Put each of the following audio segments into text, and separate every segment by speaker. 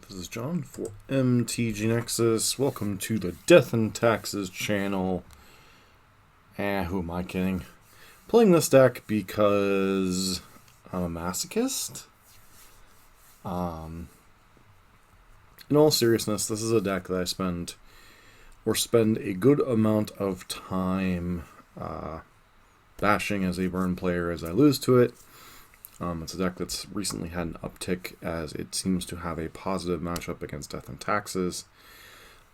Speaker 1: This is John for MTG Nexus. Welcome to the Death and Taxes channel. Who am I kidding? Playing this deck because I'm a masochist. In all seriousness, this is a deck that I spend a good amount of time bashing as a burn player as I lose to it. It's a deck that's recently had an uptick as it seems to have a positive matchup against Death and Taxes.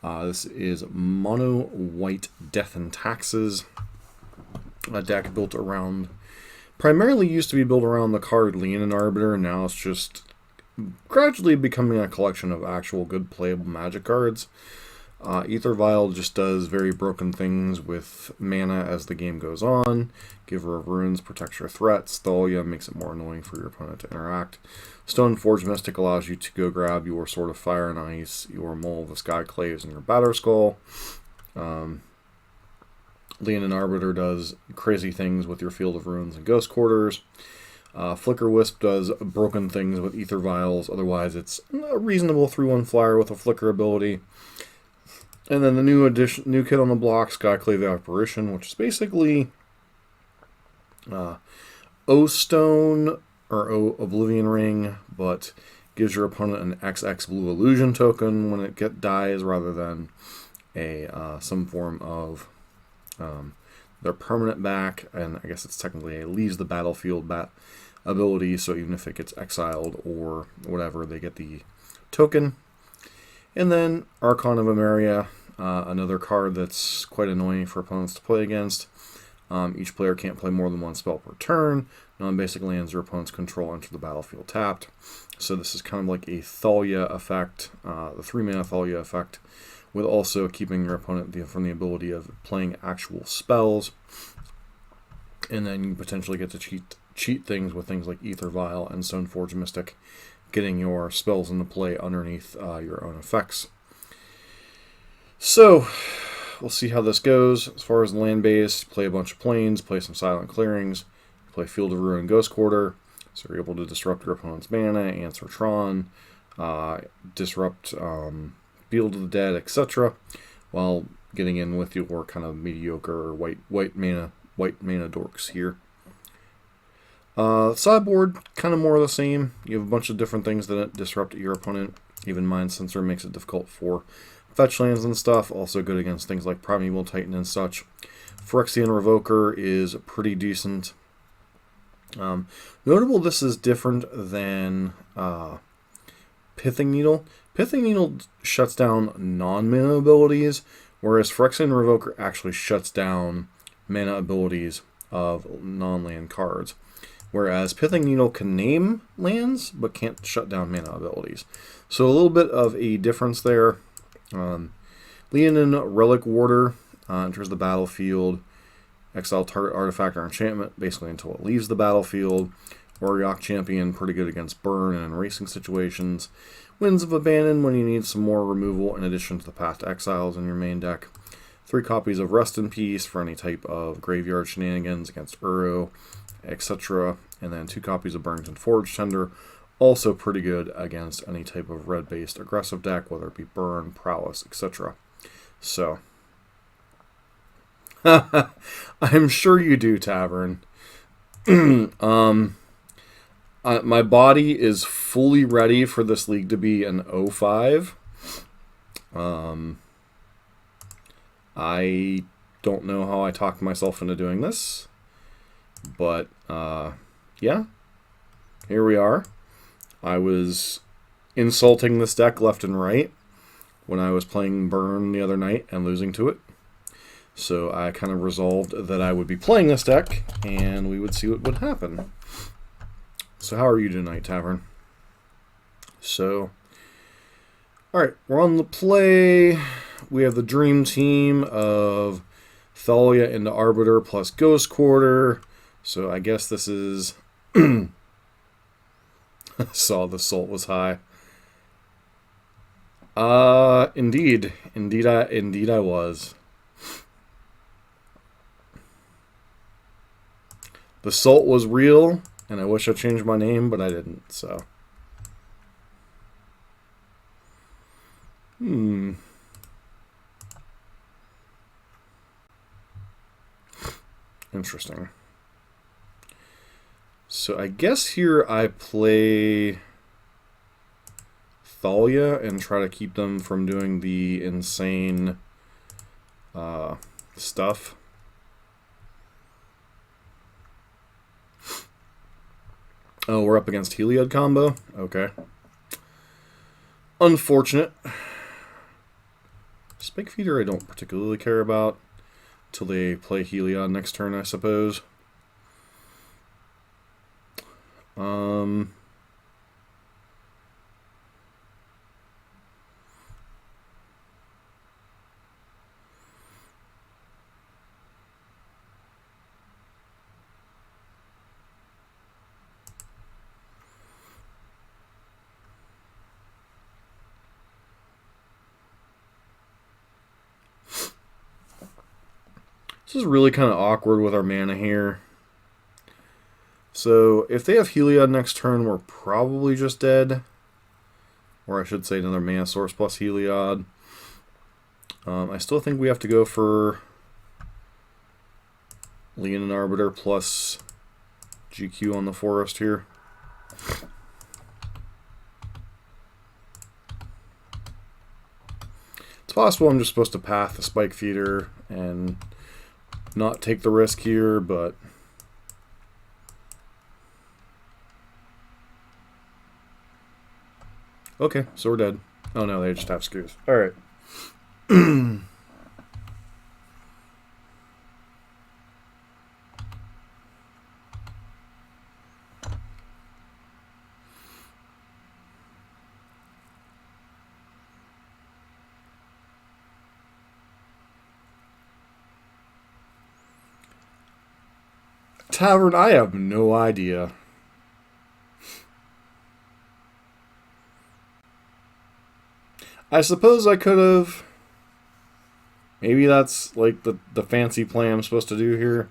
Speaker 1: This is mono white Death and Taxes, a deck built around, primarily used to be built around the card Leonin Arbiter, and now it's just gradually becoming a collection of actual good playable Magic cards. Aether Vial just does very broken things with mana as the game goes on. Giver of Runes protects your threats. Thalia makes it more annoying for your opponent to interact. Stoneforge Mystic allows you to go grab your Sword of Fire and Ice, your Mole of the Skyclaves, and your Batterskull. Leonin Arbiter does crazy things with your Field of Runes and Ghost Quarters. Flicker Wisp does broken things with Aether Vials. Otherwise, it's a reasonable 3/1 flyer with a Flicker ability. And then the new kid on the block, Skyclave Apparition, which is basically O-Stone or Oblivion Ring, but gives your opponent an XX Blue Illusion token when it dies, rather than some form of their permanent back. And I guess it's technically a leaves the battlefield ability, so even if it gets exiled or whatever, they get the token. And then Archon of Emeria, another card that's quite annoying for opponents to play against. Each player can't play more than one spell per turn. Non-basic lands your opponent's control enter the battlefield tapped. So this is kind of like a Thalia effect, the 3-mana Thalia effect, with also keeping your opponent from the ability of playing actual spells. And then you potentially get to cheat things with things like Aether Vial and Stoneforge Mystic, getting your spells into play underneath your own effects. So, we'll see how this goes. As far as land-based, play a bunch of plains, play some silent clearings, play Field of Ruin Ghost Quarter, so you're able to disrupt your opponent's mana, answer Tron, disrupt Field of the Dead, etc., while getting in with your kind of mediocre white mana dorks here. Sideboard, kind of more of the same. You have a bunch of different things that disrupt your opponent. Even Mind Sensor makes it difficult for fetch lands and stuff. Also good against things like Primeval Titan and such. Phyrexian Revoker is pretty decent. Notable, this is different than Pithing Needle. Pithing Needle shuts down non-mana abilities, whereas Phyrexian Revoker actually shuts down mana abilities of non-land cards. Whereas Pithing Needle can name lands, but can't shut down mana abilities. So a little bit of a difference there. Leonin Relic Warder enters the battlefield. Exile target artifact or enchantment, basically until it leaves the battlefield. Warrior Champion, pretty good against burn and racing situations. Winds of Abandon when you need some more removal in addition to the Path to Exiles in your main deck. 3 copies of Rest in Peace for any type of graveyard shenanigans against Uro, etc. And then 2 copies of Burrington Forge Tender, also pretty good against any type of red-based aggressive deck, whether it be Burn, Prowess, etc. So, I'm sure you do, Tavern. My body is fully ready for this league to be an 0-5. I don't know how I talked myself into doing this, but yeah, here we are. I was insulting this deck left and right when I was playing Burn the other night and losing to it. So I kind of resolved that I would be playing this deck and we would see what would happen. So how are you tonight, Tavern? So, alright, we're on the play. We have the dream team of Thalia into Arbiter plus Ghost Quarter. So I guess this is... saw the salt was high. Indeed I was. The salt was real, and I wish I changed my name, but I didn't, so. Interesting. So I guess here I play Thalia and try to keep them from doing the insane stuff. Oh, we're up against Heliod Combo? Okay. Unfortunate. Spike Feeder I don't particularly care about till they play Heliod next turn, I suppose. This is really kind of awkward with our mana here. So, if they have Heliod next turn, we're probably just dead. Or I should say another mana source plus Heliod. I still think we have to go for Leonin Arbiter plus GQ on the forest here. It's possible I'm just supposed to path the Spike Feeder and not take the risk here, but okay, so we're dead. Oh no, they just have skews. Alright. Tavern, I have no idea. I suppose I could have. Maybe that's like the fancy play I'm supposed to do here.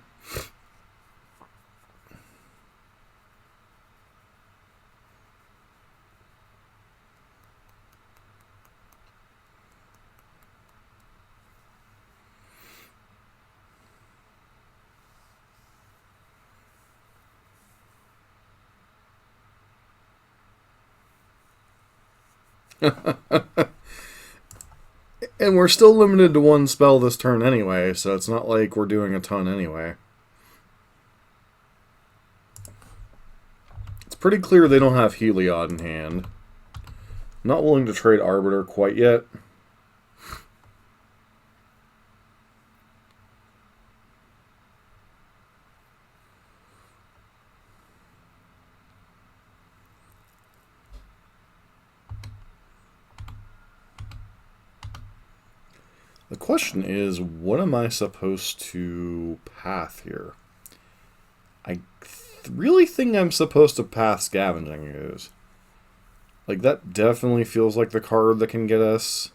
Speaker 1: And we're still limited to one spell this turn anyway, so it's not like we're doing a ton anyway. It's pretty clear they don't have Heliod in hand. Not willing to trade Arbiter quite yet. The question is, what am I supposed to path here? I really think I'm supposed to path Scavenging Ooze. Like, that definitely feels like the card that can get us.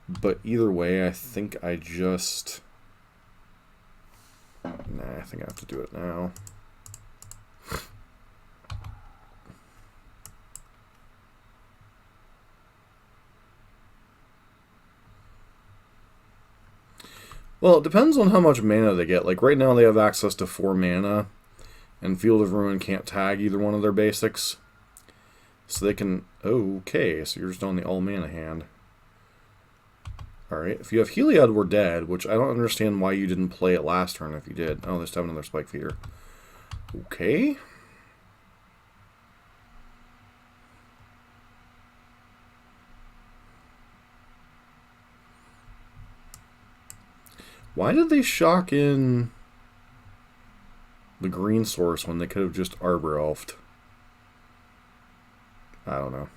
Speaker 1: But either way, I think I just... Nah, I think I have to do it now. Well, it depends on how much mana they get. Like, right now they have access to 4 mana, and Field of Ruin can't tag either one of their basics. So they can... Okay, so you're just on the all-mana hand. Alright, if you have Heliod, we're dead, which I don't understand why you didn't play it last turn if you did. Oh, they just have another Spike Feeder. Okay. Why did they shock in the green source when they could have just Arbor Elfed? I don't know.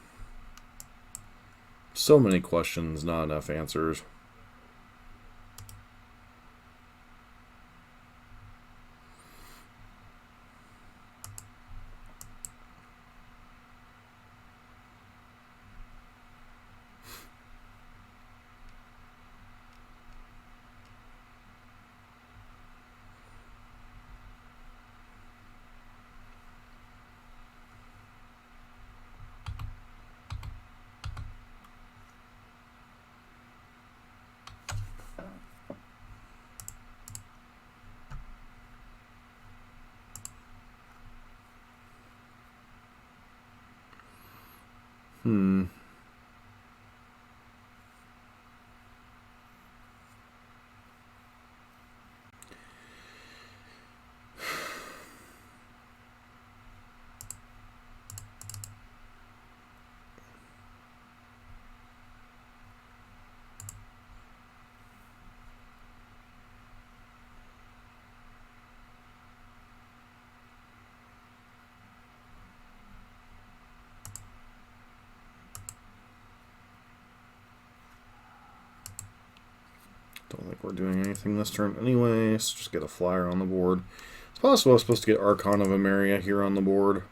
Speaker 1: So many questions, not enough answers. Hmm. Don't think we're doing anything this turn anyway, so just get a flyer on the board. It's possible I was supposed to get Archon of Emeria here on the board.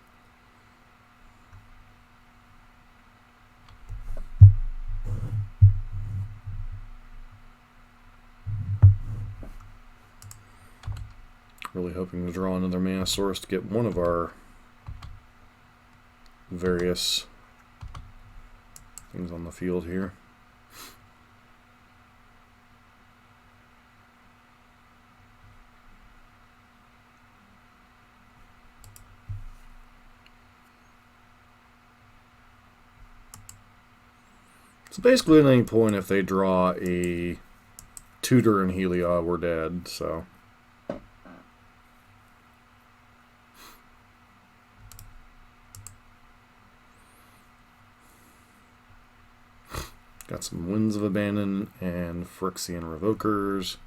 Speaker 1: Really hoping to draw another mana source to get one of our various things on the field here. So basically at any point if they draw a Tutor and Heliod, we're dead, so. Got some Winds of Abandon and Phyrexian Revokers.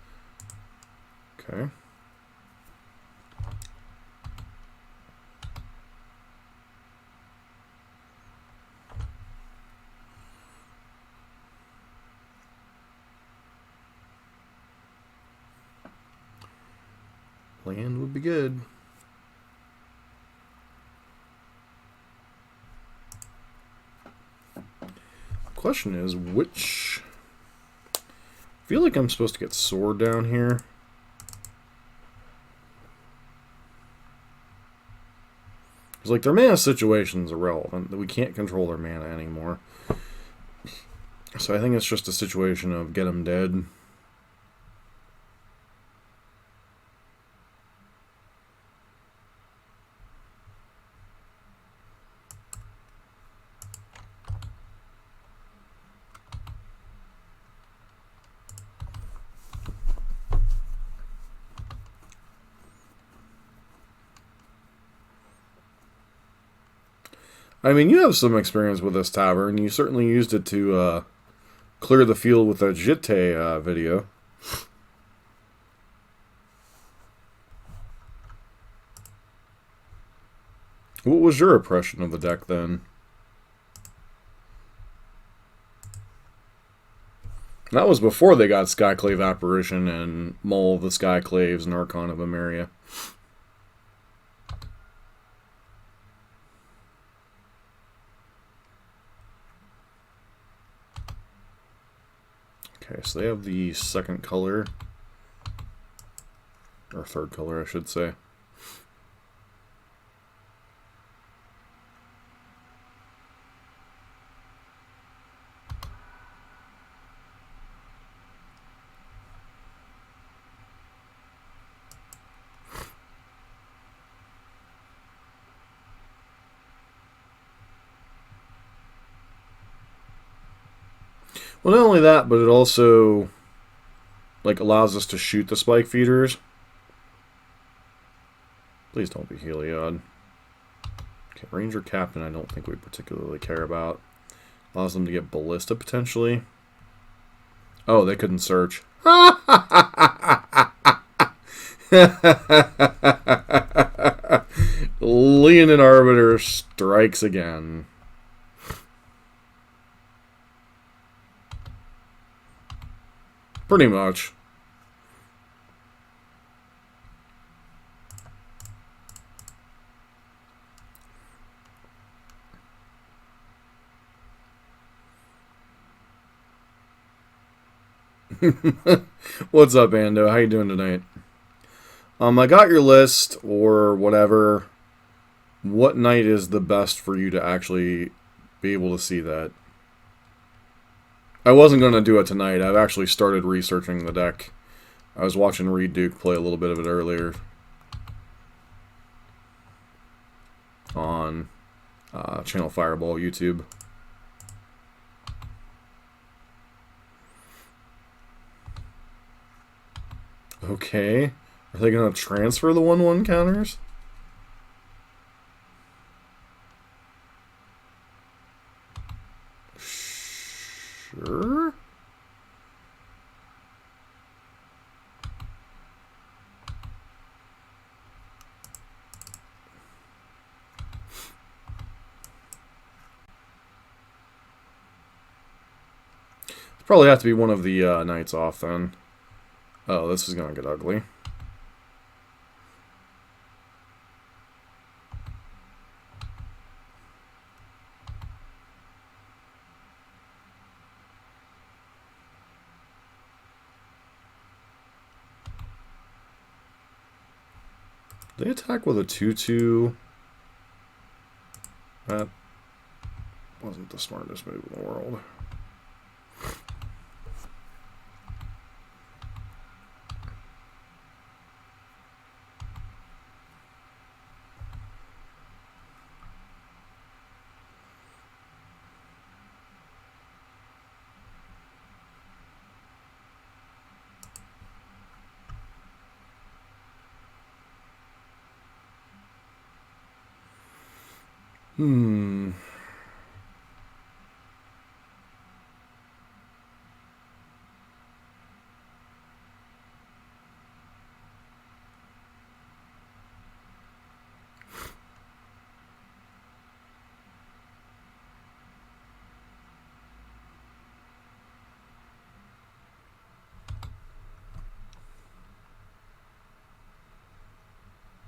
Speaker 1: Okay. Land would be good. Question is which. I feel like I'm supposed to get Sword down here. It's like their mana situation's irrelevant. We can't control their mana anymore. So I think it's just a situation of get them dead. I mean, you have some experience with this tavern. You certainly used it to clear the field with that Jitte video. What was your impression of the deck then? That was before they got Skyclave Apparition and Mull of the Skyclaves and Archon of Emeria. Okay, so they have the second color, or third color, I should say. Well, not only that, but it also like allows us to shoot the spike feeders. Please don't be Heliod. Okay, Ranger Captain I don't think we particularly care about. Allows them to get Ballista potentially. Oh, they couldn't search. Leonin Arbiter strikes again. Pretty much. What's up, Ando? How you doing tonight? I got your list, or whatever. What night is the best for you to actually be able to see that? I wasn't going to do it tonight. I've actually started researching the deck. I was watching Reed Duke play a little bit of it earlier on Channel Fireball YouTube. Okay. Are they going to transfer the 1/1 counters? Sure. Probably have to be one of the knights off then. Oh, this is going to get ugly. They attack with a 2/2. That wasn't the smartest move in the world.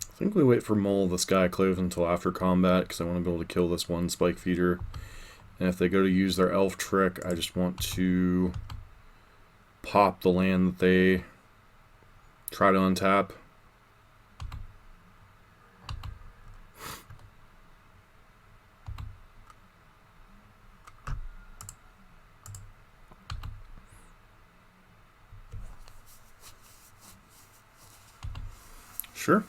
Speaker 1: I think we wait for Mole of the Skyclave until after combat because I want to be able to kill this one Spike Feeder. And if they go to use their elf trick, I just want to pop the land that they try to untap. Sure.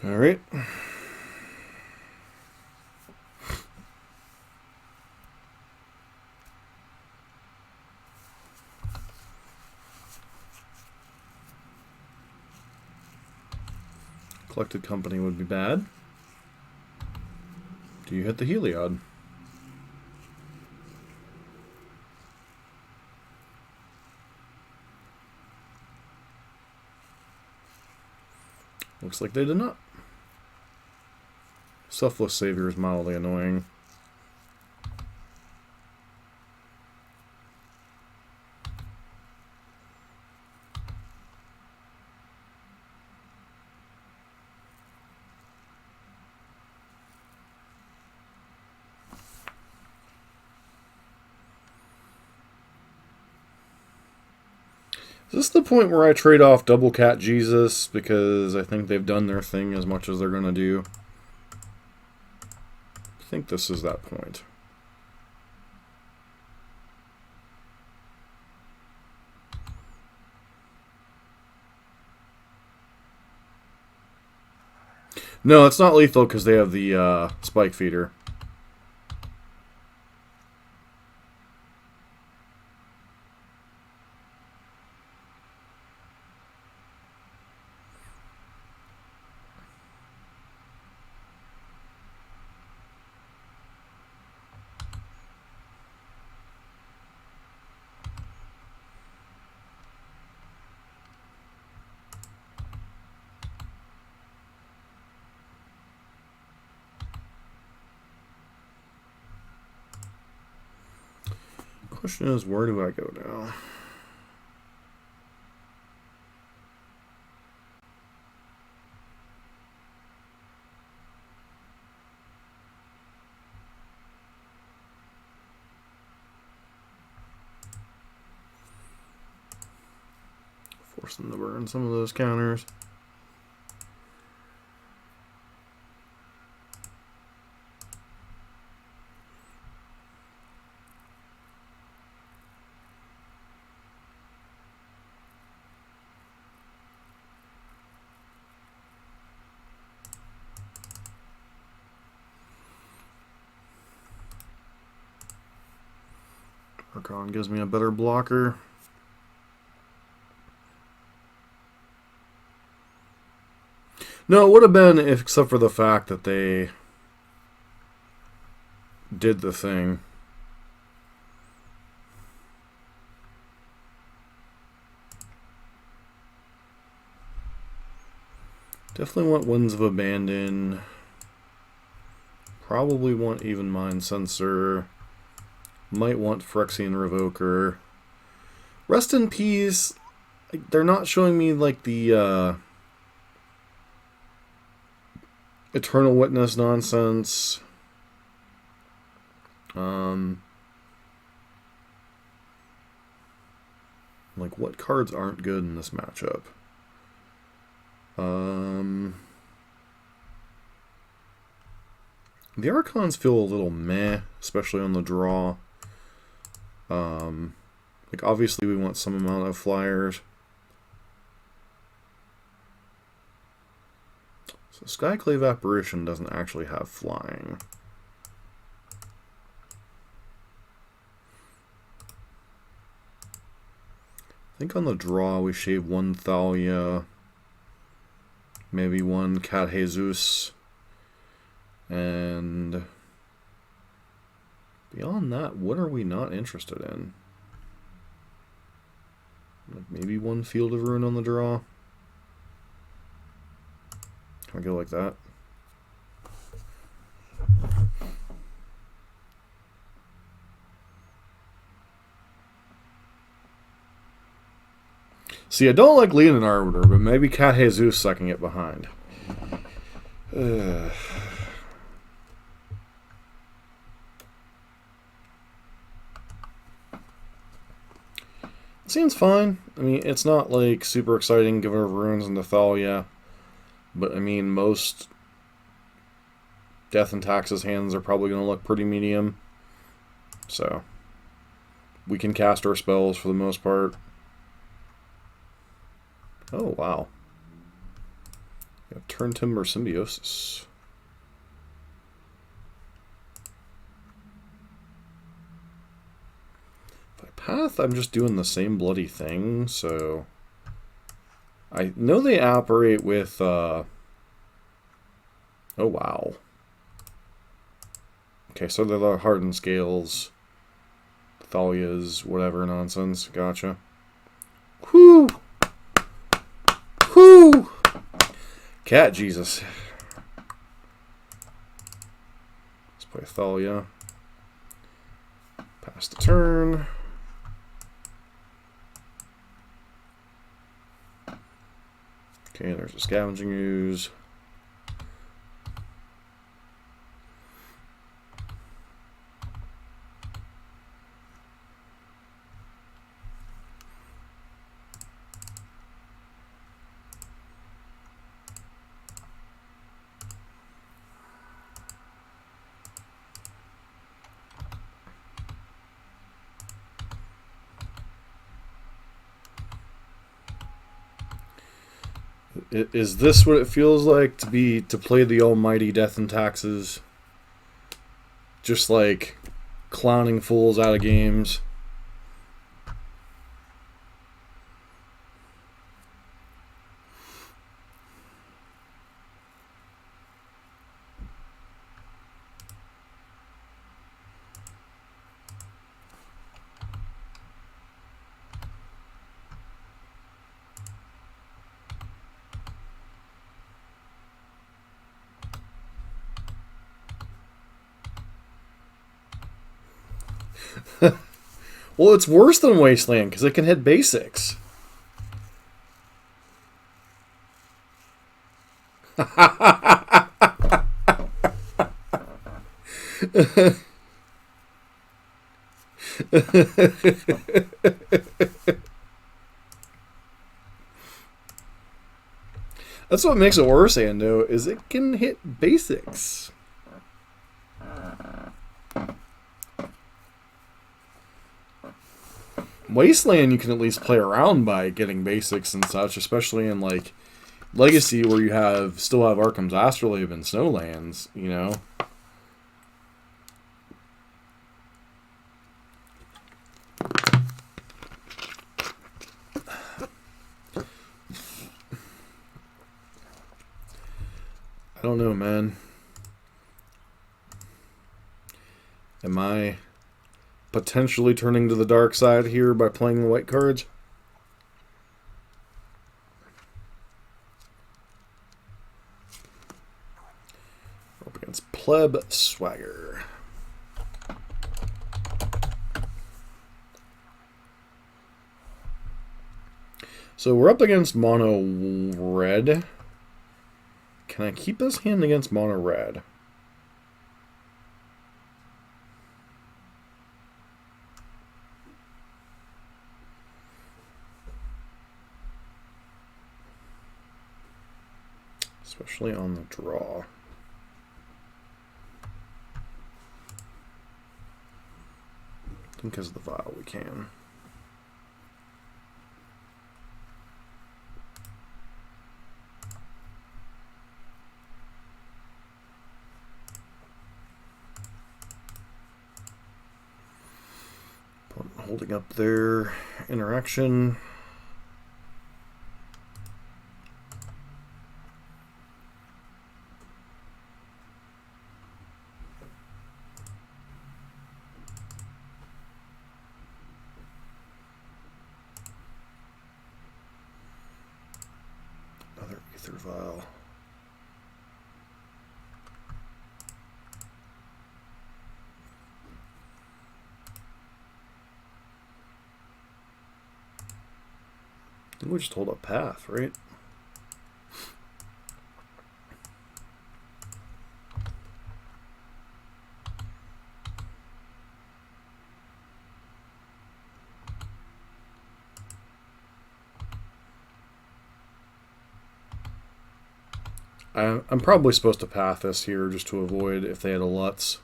Speaker 1: All right. Collected company would be bad. Do you hit the Heliod? Looks like they did not. Selfless Savior is mildly annoying. Is this the point where I trade off Double Cat Jesus because I think they've done their thing as much as they're going to do? I think this is that point. No, it's not lethal because they have the Spike Feeder. Question is, where do I go now? Force them to burn some of those counters. Archon gives me a better blocker. No, it would have been, except for the fact that they did the thing. Definitely want Winds of Abandon. Probably want Even Mind Sensor. Might want Phyrexian Revoker. Rest in Peace. They're not showing me like the Eternal Witness nonsense. Like, what cards aren't good in this matchup? The Archons feel a little meh, especially on the draw. Like, obviously we want some amount of flyers. So Skyclave Apparition doesn't actually have flying. I think on the draw we shave one Thalia, maybe one Cat Jesus, and beyond that, what are we not interested in? Like maybe one Field of Ruin on the draw. Can I go like that? See, I don't like Leonin Arbiter, but maybe Cat Jesus I can get behind. Seems fine. I mean, it's not like super exciting given Runes and Thalia, but I mean, most Death and Taxes hands are probably going to look pretty medium. So, we can cast our spells for the most part. Oh, wow. Turn Timber Symbiosis. If I path, I'm just doing the same bloody thing, so... I know they operate with, Oh, wow. Okay, so they're the hardened scales. Thalias, whatever nonsense. Gotcha. Whew! Whew! Cat Jesus. Let's play Thalia. Pass the turn. Okay, there's a Scavenging Ooze. Is this what it feels like to play the almighty Death and Taxes? Just like clowning fools out of games. Well, it's worse than Wasteland because it can hit basics. That's what makes it worse, Ando, is it can hit basics. Wasteland, you can at least play around by getting basics and such, especially in, like, Legacy, where you still have Arkham's Astrolabe and Snowlands, you know? I don't know, man. Am I potentially turning to the dark side here by playing the white cards? Up against Pleb Swagger. So we're up against mono red. Can I keep this hand against mono red? Especially on the draw. I think because of the vial we can. Holding up their interaction. Another ether vial. I think we just hold up path, right? I'm probably supposed to path this here just to avoid if they had a Lutz.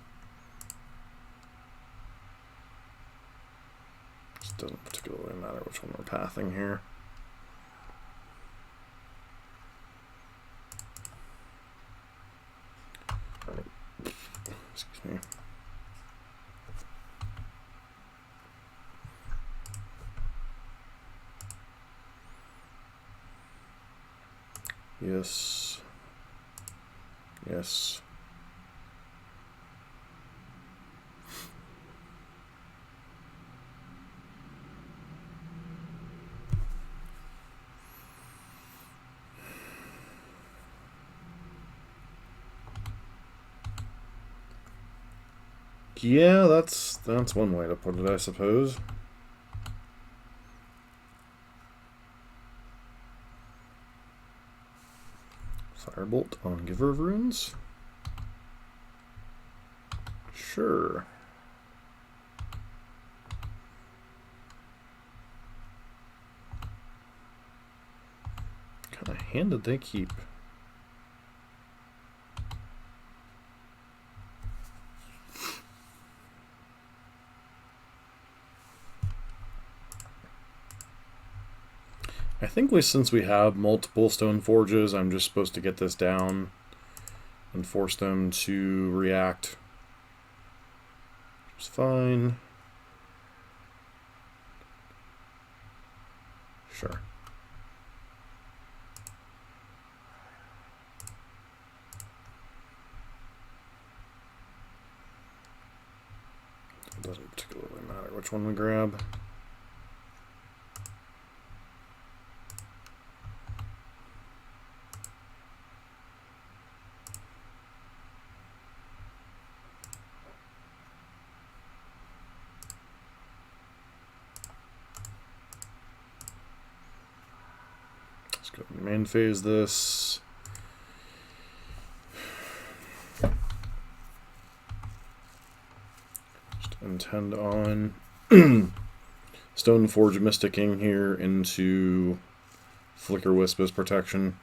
Speaker 1: It doesn't particularly matter which one we're pathing here. Excuse me. Yes. Yes. Yeah, that's one way to put it, I suppose. Firebolt on Giver of Runes? Sure. What kind of hand did they keep? I think since we have multiple stone forges, I'm just supposed to get this down and force them to react. Which is fine. Sure. It doesn't particularly matter which one we grab. Let's go ahead and main phase this. Just intend on Stoneforge Mysticking here into Flicker Wisp as protection.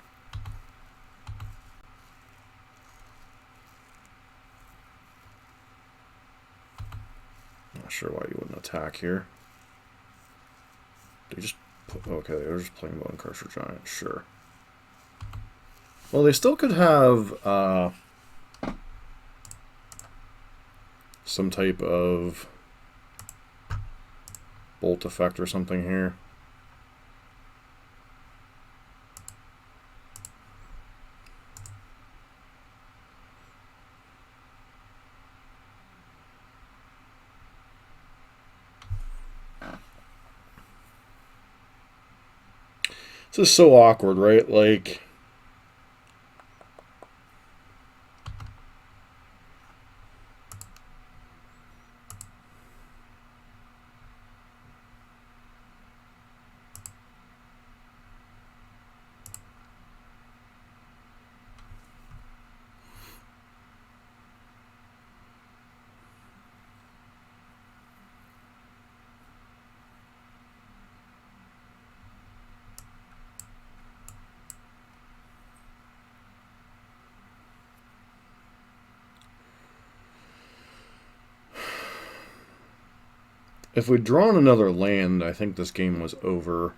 Speaker 1: attack here. They just put, okay, they were just playing Bone Crusher Giant, sure. Well, they still could have some type of bolt effect or something here. This is so awkward, right? Like, if we'd drawn another land, I think this game was over.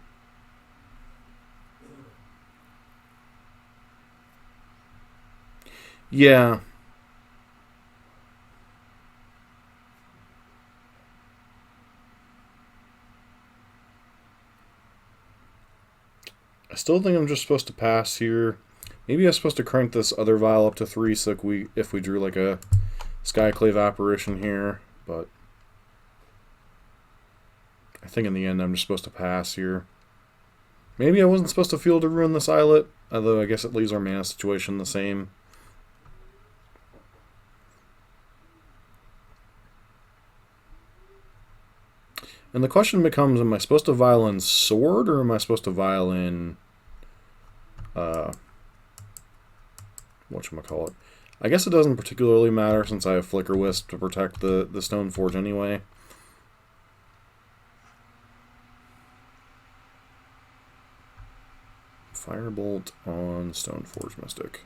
Speaker 1: Yeah. I still think I'm just supposed to pass here. Maybe I'm supposed to crank this other vial up to 3 so if we drew like a Skyclave apparition here, but I think in the end I'm just supposed to pass here. Maybe I wasn't supposed to Field of Ruin this islet, although I guess it leaves our mana situation the same. And the question becomes, am I supposed to vial in Sword, or am I supposed to vial in whatchamacallit? I guess it doesn't particularly matter since I have Flicker Wisp to protect the Stoneforge anyway. Firebolt on Stoneforge Mystic.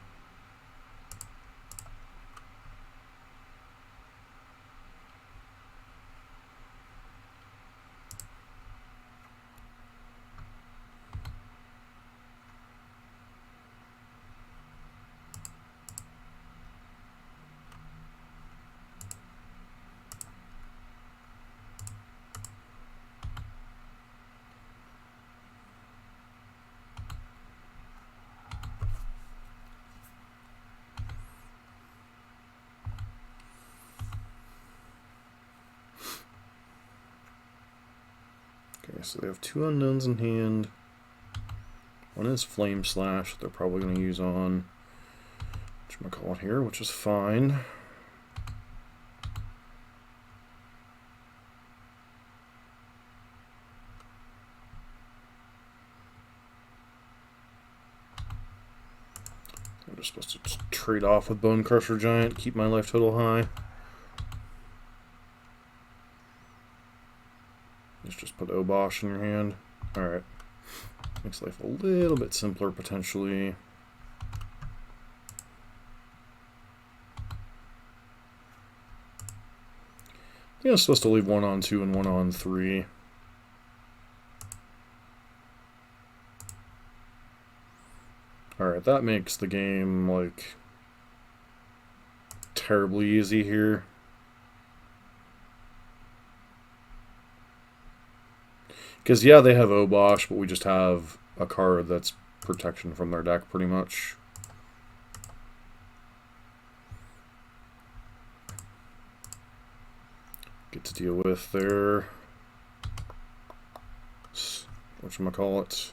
Speaker 1: Okay, so they have 2 unknowns in hand. One is Flame Slash they're probably going to use on whatchamacallit here, which is fine. I'm just supposed to just trade off with Bone Crusher Giant, keep my life total high. Just put Obosh in your hand. Alright. Makes life a little bit simpler, potentially. I think I'm supposed to leave 1 on 2 and 1 on 3. Alright, that makes the game, like, terribly easy here. Because, yeah, they have Obosh, but we just have a card that's protection from their deck, pretty much. Get to deal with their whatchamacallit.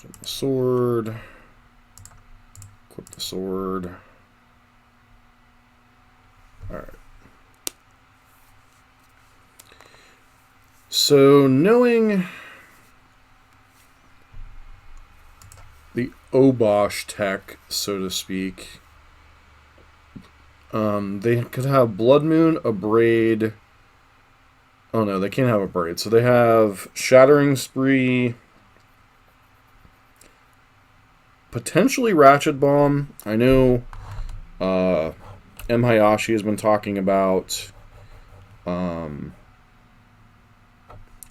Speaker 1: Jump the sword. Equip the sword. Alright. So, knowing the Obosh tech, so to speak, they could have Blood Moon, Abrade. Oh no, they can't have Abrade. So they have Shattering Spree, potentially Ratchet Bomb. I know M. Hayashi has been talking about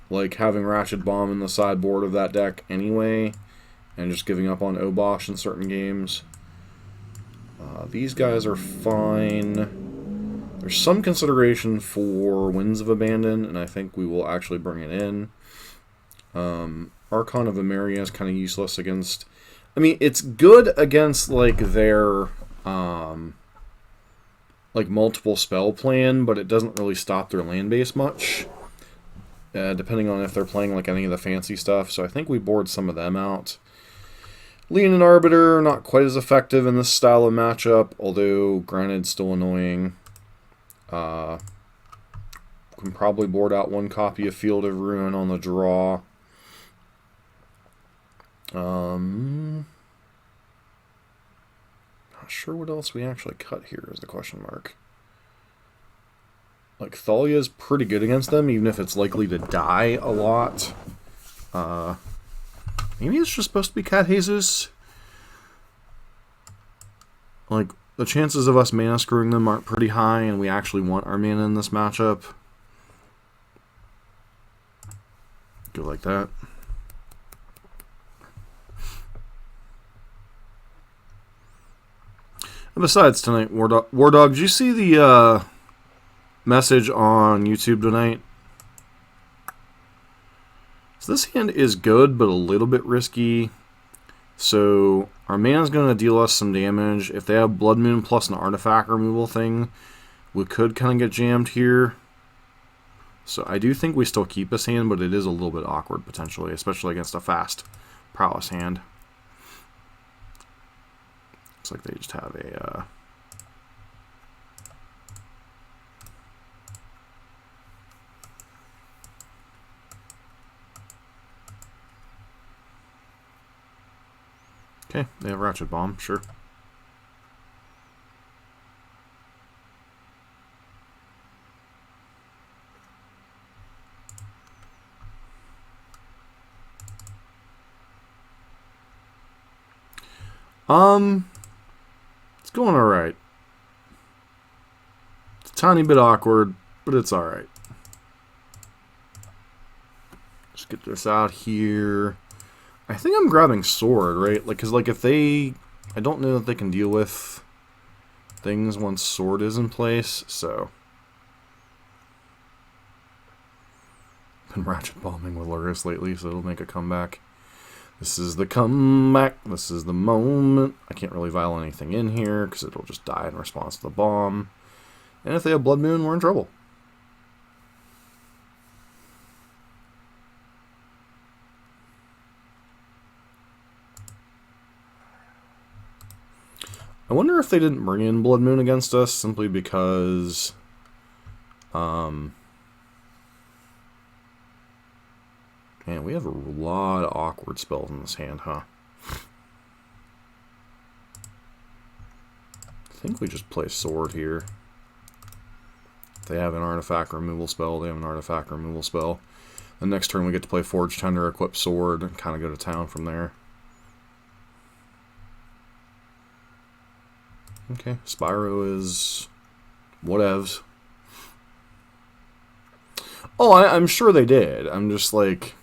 Speaker 1: like having Ratchet Bomb in the sideboard of that deck anyway, and just giving up on Obosh in certain games. These guys are fine. There's some consideration for Winds of Abandon, and I think we will actually bring it in. Archon of Emeria is kind of useless against... I mean, it's good against, like, their, like, multiple spell plan, but it doesn't really stop their land base much, depending on if they're playing, like, any of the fancy stuff. So I think we board some of them out. Leonin Arbiter, not quite as effective in this style of matchup, although, granted, still annoying. Can probably board out one copy of Field of Ruin on the draw. Not sure what else we actually cut here is the question mark. Like, Thalia's pretty good against them, even if it's likely to die a lot. Maybe it's just supposed to be Cat Jesus. Like, the chances of us mana screwing them aren't pretty high, and we actually want our mana in this matchup. Go like that. And besides tonight, War Dog, did you see the message on YouTube tonight? So this hand is good, but a little bit risky. So our mana's going to deal us some damage. If they have Blood Moon plus an artifact removal thing, we could kind of get jammed here. So I do think we still keep this hand, but it is a little bit awkward potentially, especially against a fast Prowess hand. Looks like they just have a... Okay, they have Ratchet Bomb, sure. It's going alright. It's a tiny bit awkward, but it's alright. Just get this out here. I think I'm grabbing Sword, right? Like, cause like if they... I don't know that they can deal with things once Sword is in place, so... Been Ratchet Bombing with Lurrus lately, so it'll make a comeback. This is the comeback. This is the moment. I can't really vial anything in here, because it'll just die in response to the bomb. And if they have Blood Moon, we're in trouble. I wonder if they didn't bring in Blood Moon against us simply because man, we have a lot of awkward spells in this hand, huh? I think we just play Sword here. If they have an artifact removal spell, they have an artifact removal spell. The next turn we get to play Forge Tender, equip Sword, and kind of go to town from there. Okay, Spyro is whatevs. Oh, I'm sure they did. I'm just like...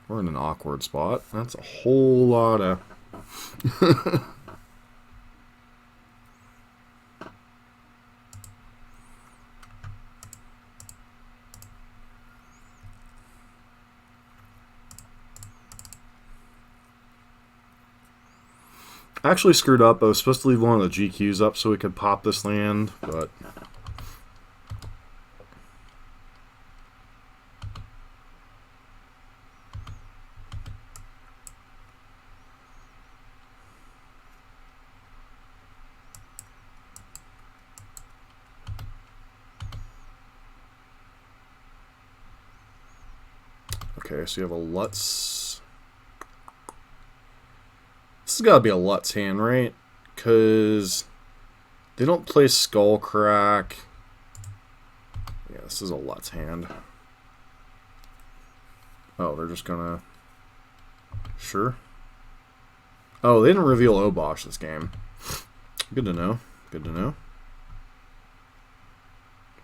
Speaker 1: We're in an awkward spot. That's a whole lot of... I actually screwed up. I was supposed to leave one of the GQs up so we could pop this land, but... Okay, so you have a Lutz... This has got to be a Lutz hand, right? Because they don't play Skullcrack. Yeah, this is a Lutz hand. Oh, they're just gonna... Sure. Oh, they didn't reveal Obosh this game. Good to know. Good to know.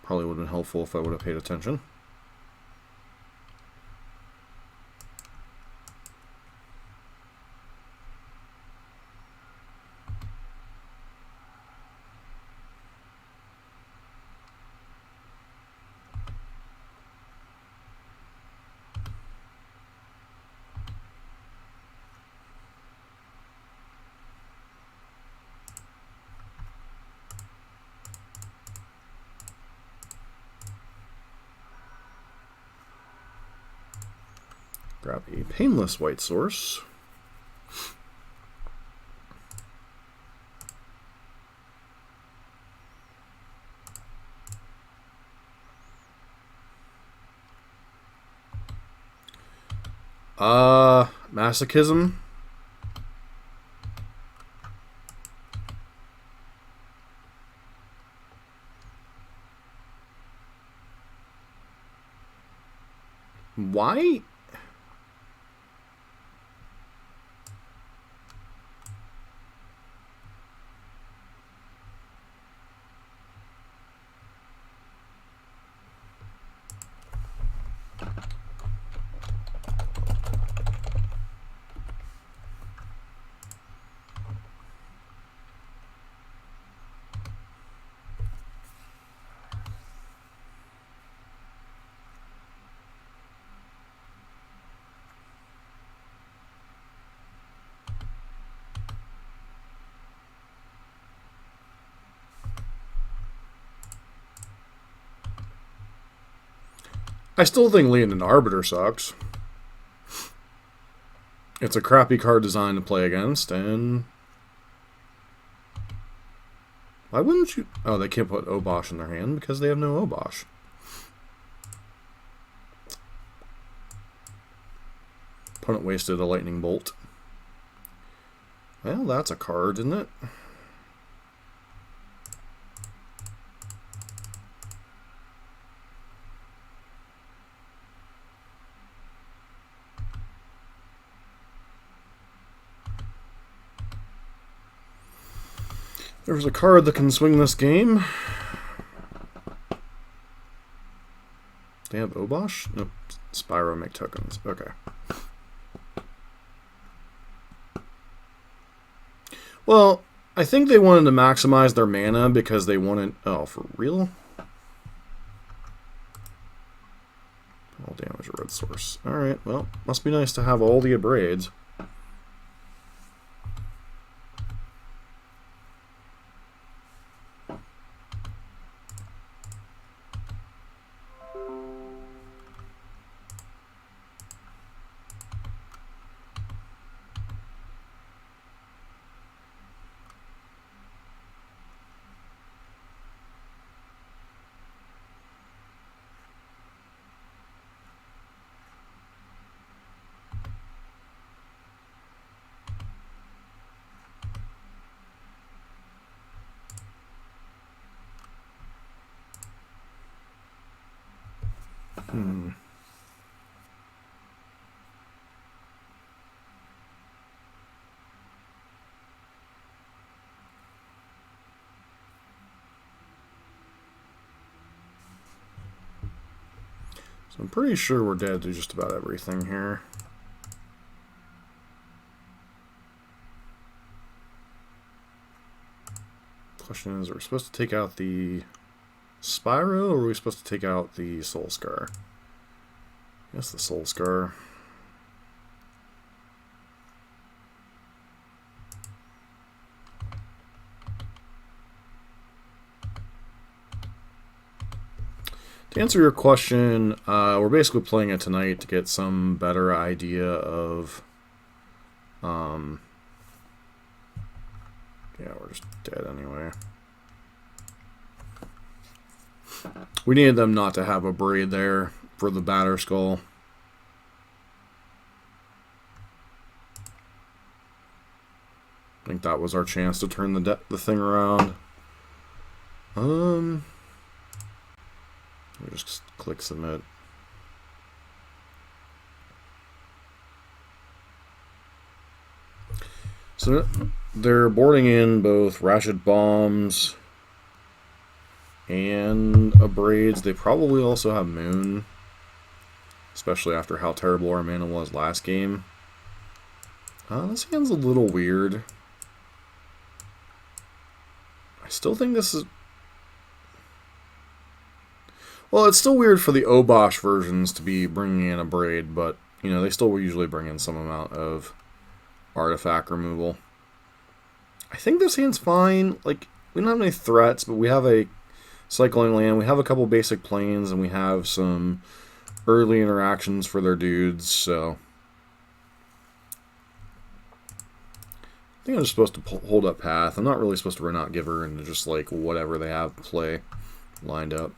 Speaker 1: Probably would have been helpful if I would have paid attention. Grab a painless white source. Masochism. Why? I still think Leonin Arbiter sucks. It's a crappy card design to play against, and... Why wouldn't you... Oh, they can't put Obosh in their hand because they have no Obosh. Opponent wasted a lightning bolt. Well, that's a card, isn't it? There's a card that can swing this game. They have Obosh? Nope. Spyro make tokens. Okay. Well, I think they wanted to maximize their mana because they wanted... Oh, for real? All damage a red source. Alright, well, must be nice to have all the abrades. So I'm pretty sure we're dead to just about everything here. Question is, are we supposed to take out the Spyro, or are we supposed to take out the Soul Scar? I guess the Soul Scar. To answer your question, we're basically playing it tonight to get some better idea of... yeah, we're just dead anyway. We needed them not to have a braid there for the batter skull. I think that was our chance to turn the thing around. We just click submit. So they're boarding in both Rashid Bombs and Abrades. They probably also have Moon, especially after how terrible our mana was last game. This hand's a little weird. I still think this is... Well, it's still weird for the Obosh versions to be bringing in a Braid, but, you know, they still usually bring in some amount of artifact removal. I think this hand's fine. Like, we don't have any threats, but we have a cycling land, we have a couple basic planes, and we have some early interactions for their dudes, so... I think I'm just supposed to hold up path. I'm not really supposed to run out Giver and just, like, whatever they have play lined up.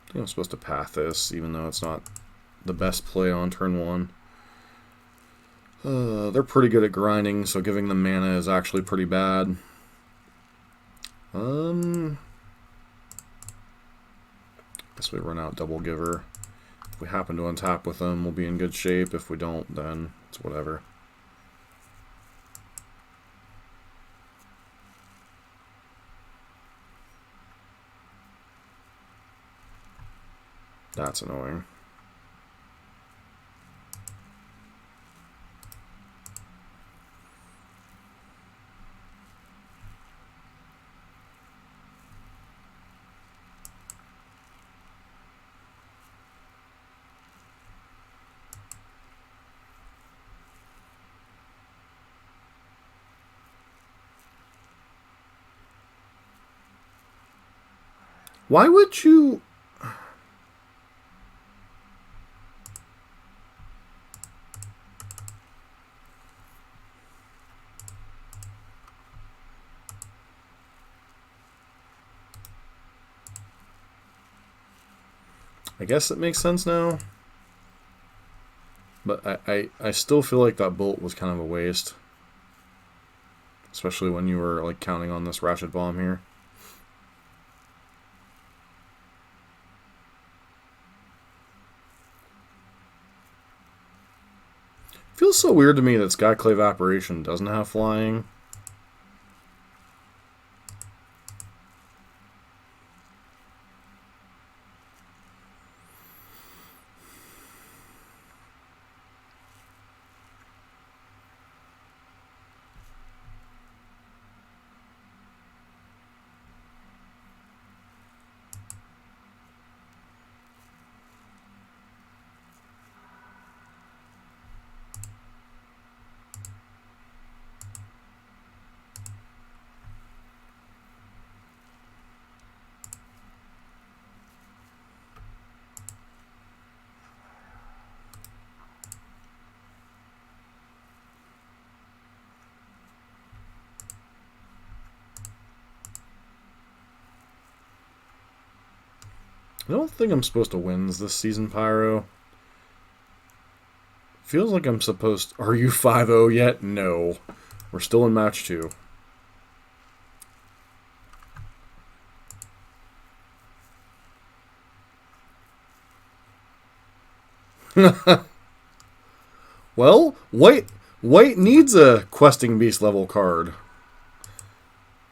Speaker 1: I think I'm supposed to path this, even though it's not the best play on turn 1. They're pretty good at grinding, so giving them mana is actually pretty bad. Guess we run out double Giver. If we happen to untap with them, we'll be in good shape. If we don't, then it's whatever. That's annoying. Why would you... I guess it makes sense now. But I still feel like that bolt was kind of a waste. Especially when you were like counting on this Rashid Bomb here. Feels so weird to me that Skyclave Apparition doesn't have flying. I don't think I'm supposed to win this season, Pyro. Feels like I'm supposed... Are you 5-0 yet? No. We're still in match 2. Well, White needs a Questing Beast level card.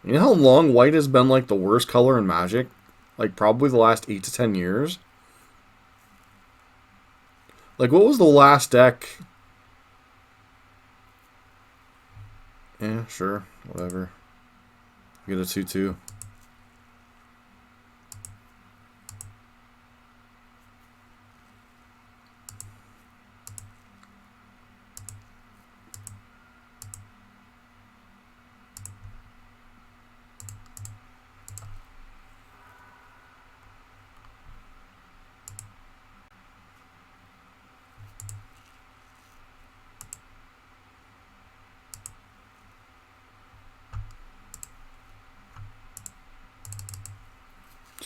Speaker 1: You know how long White has been like the worst color in Magic? Like, probably the last 8 to 10 years. Like, what was the last deck? Yeah, sure. Whatever. Get a 2-2.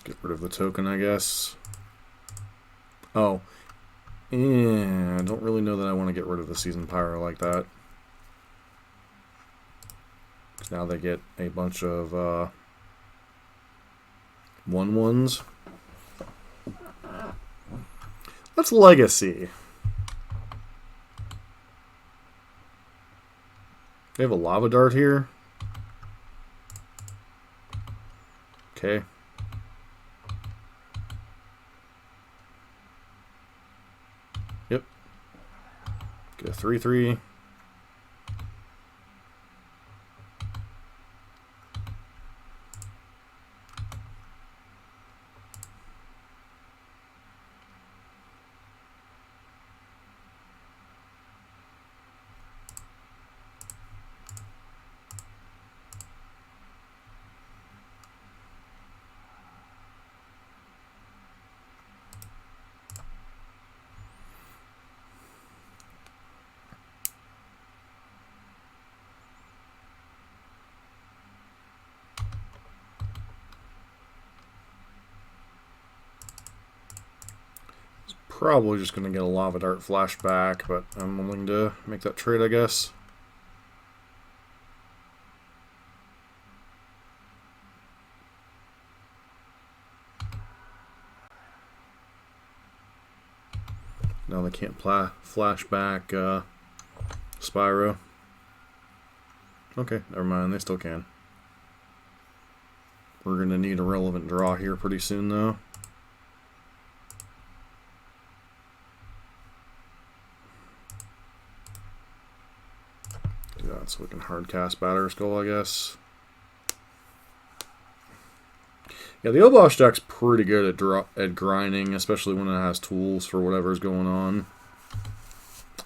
Speaker 1: Get rid of the token, I guess. Oh. Yeah, I don't really know that I want to get rid of the Seasoned Pyro like that. Now they get a bunch of 1/1s. That's Legacy. They have a Lava Dart here. Okay. Yep. Get a 3/3. Probably just going to get a Lava Dart flashback, but I'm willing to make that trade, I guess. Now they can't flashback Spyro. Okay, never mind, they still can. We're going to need a relevant draw here pretty soon, though. Do that so we can hardcast Batter Skull, I guess. Yeah, the Obosh deck's pretty good at grinding, especially when it has tools for whatever's going on.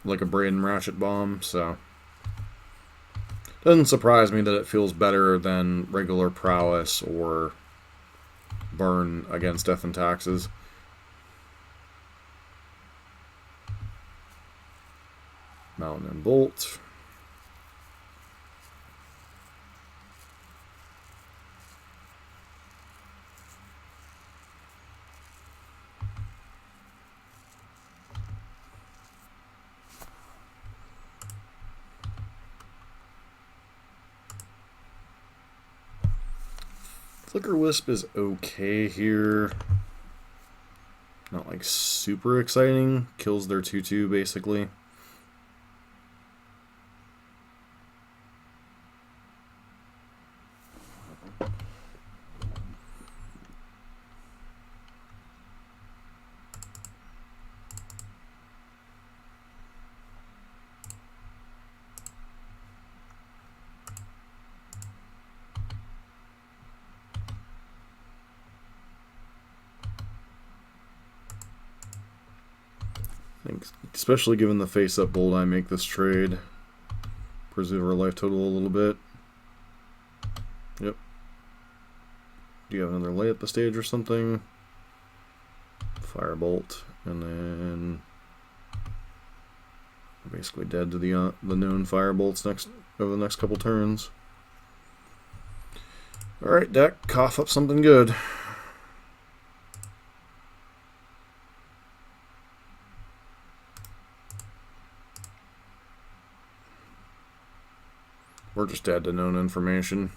Speaker 1: Like a Braden Ratchet Bomb, so... Doesn't surprise me that it feels better than regular Prowess or Burn against Death and Taxes. Mountain and Bolt. Flicker Wisp is okay here. Not like super exciting. Kills their 2/2 basically. Especially given the face-up bold, I make this trade. Preserve our life total a little bit. Yep. Do you have another lay at the stage or something? Firebolt, and then we're basically dead to the known firebolts over the next couple turns. All right, deck, cough up something good. We're just dead to known information.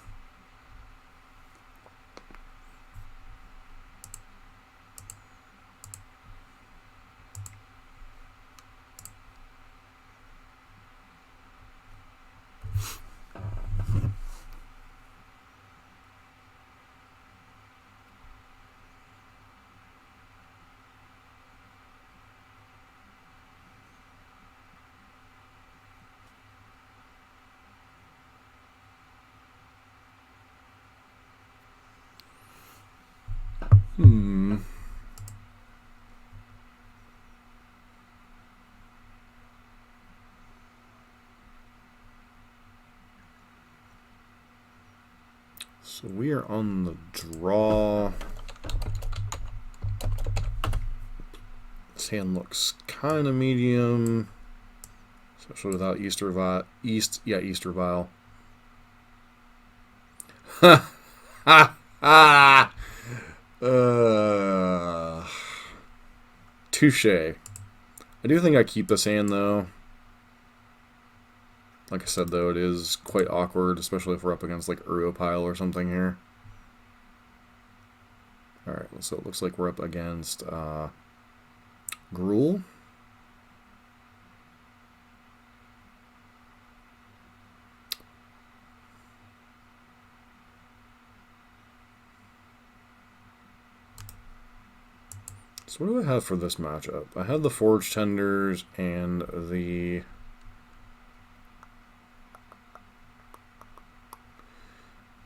Speaker 1: So we are on the draw. This hand looks kind of medium, especially without Easter Vial. Easter Vial. Ha ha ha! Touche. I do think I keep this hand though. Like I said, though, it is quite awkward, especially if we're up against, like, Uropile or something here. Alright, so it looks like we're up against Gruul. So what do I have for this matchup? I have the Forge Tenders and the...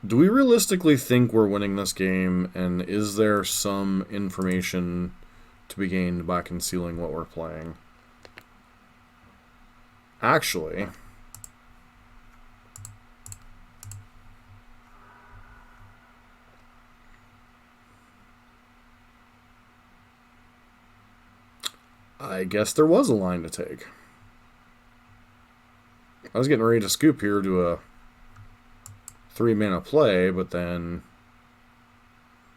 Speaker 1: Do we realistically think we're winning this game, and is there some information to be gained by concealing what we're playing? Actually... I guess there was a line to take. I was getting ready to scoop here to a 3-mana play, but then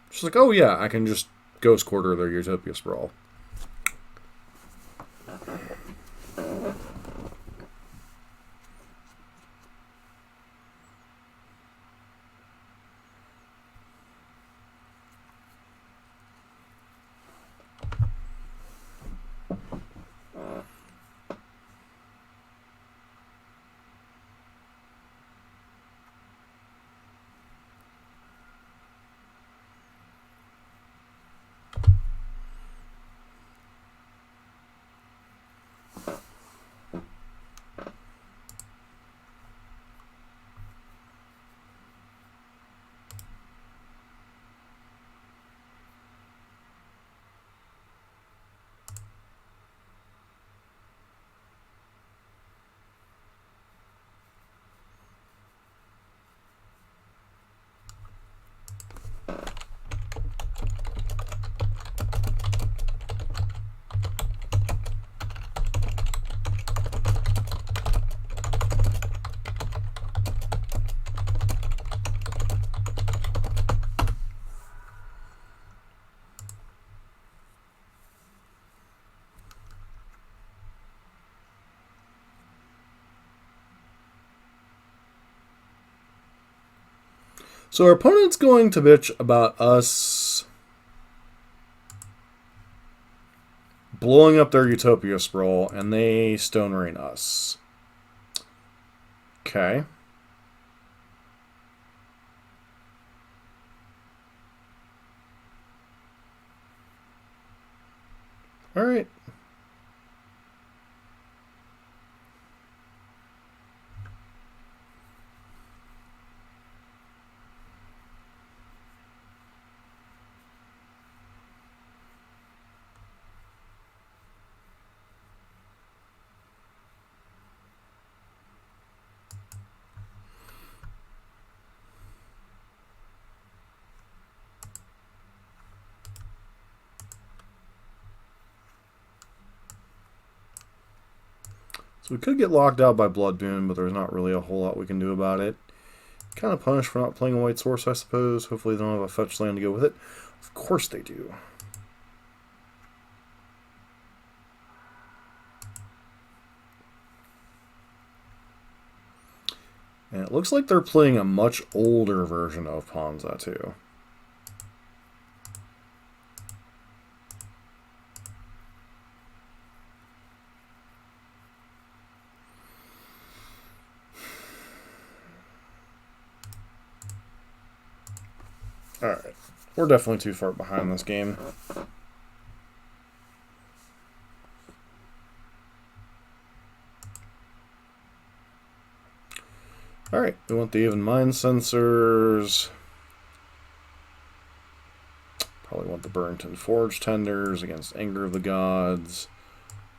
Speaker 1: she's like, oh yeah, I can just Ghost Quarter their Utopia Sprawl. So our opponent's going to bitch about us blowing up their Utopia Sprawl, and they Stone Rain us. Okay. Alright. So we could get locked out by Bloodboon, but there's not really a whole lot we can do about it. Kind of punished for not playing a white source, I suppose. Hopefully they don't have a fetch land to go with it. Of course they do. And it looks like they're playing a much older version of Ponza, too. Alright. We're definitely too far behind this game. Alright, we want the even mind sensors. Probably want the Burrington Forge Tenders against Anger of the Gods.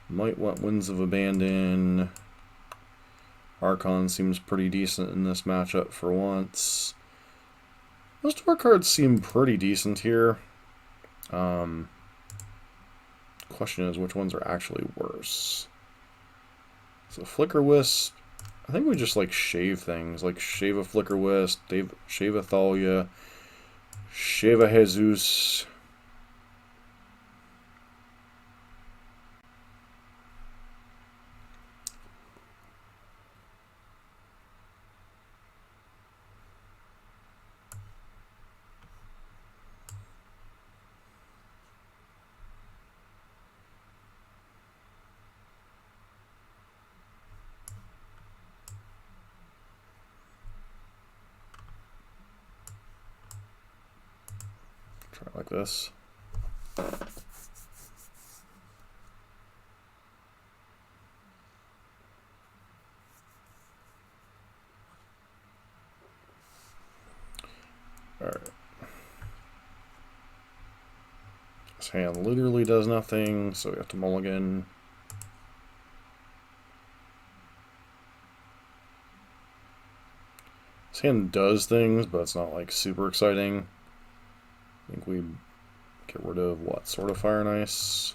Speaker 1: Might want Winds of Abandon. Archon seems pretty decent in this matchup for once. Most of our cards seem pretty decent here. Question is, which ones are actually worse? So Flicker Wisp, I think we just like shave things, like shave a Flicker Wisp, shave a Thalia, shave a Jesus. Try it like this. Alright. This hand literally does nothing, so we have to mulligan. This hand does things, but it's not like super exciting. I think we get rid of what? Sword of Fire and Ice.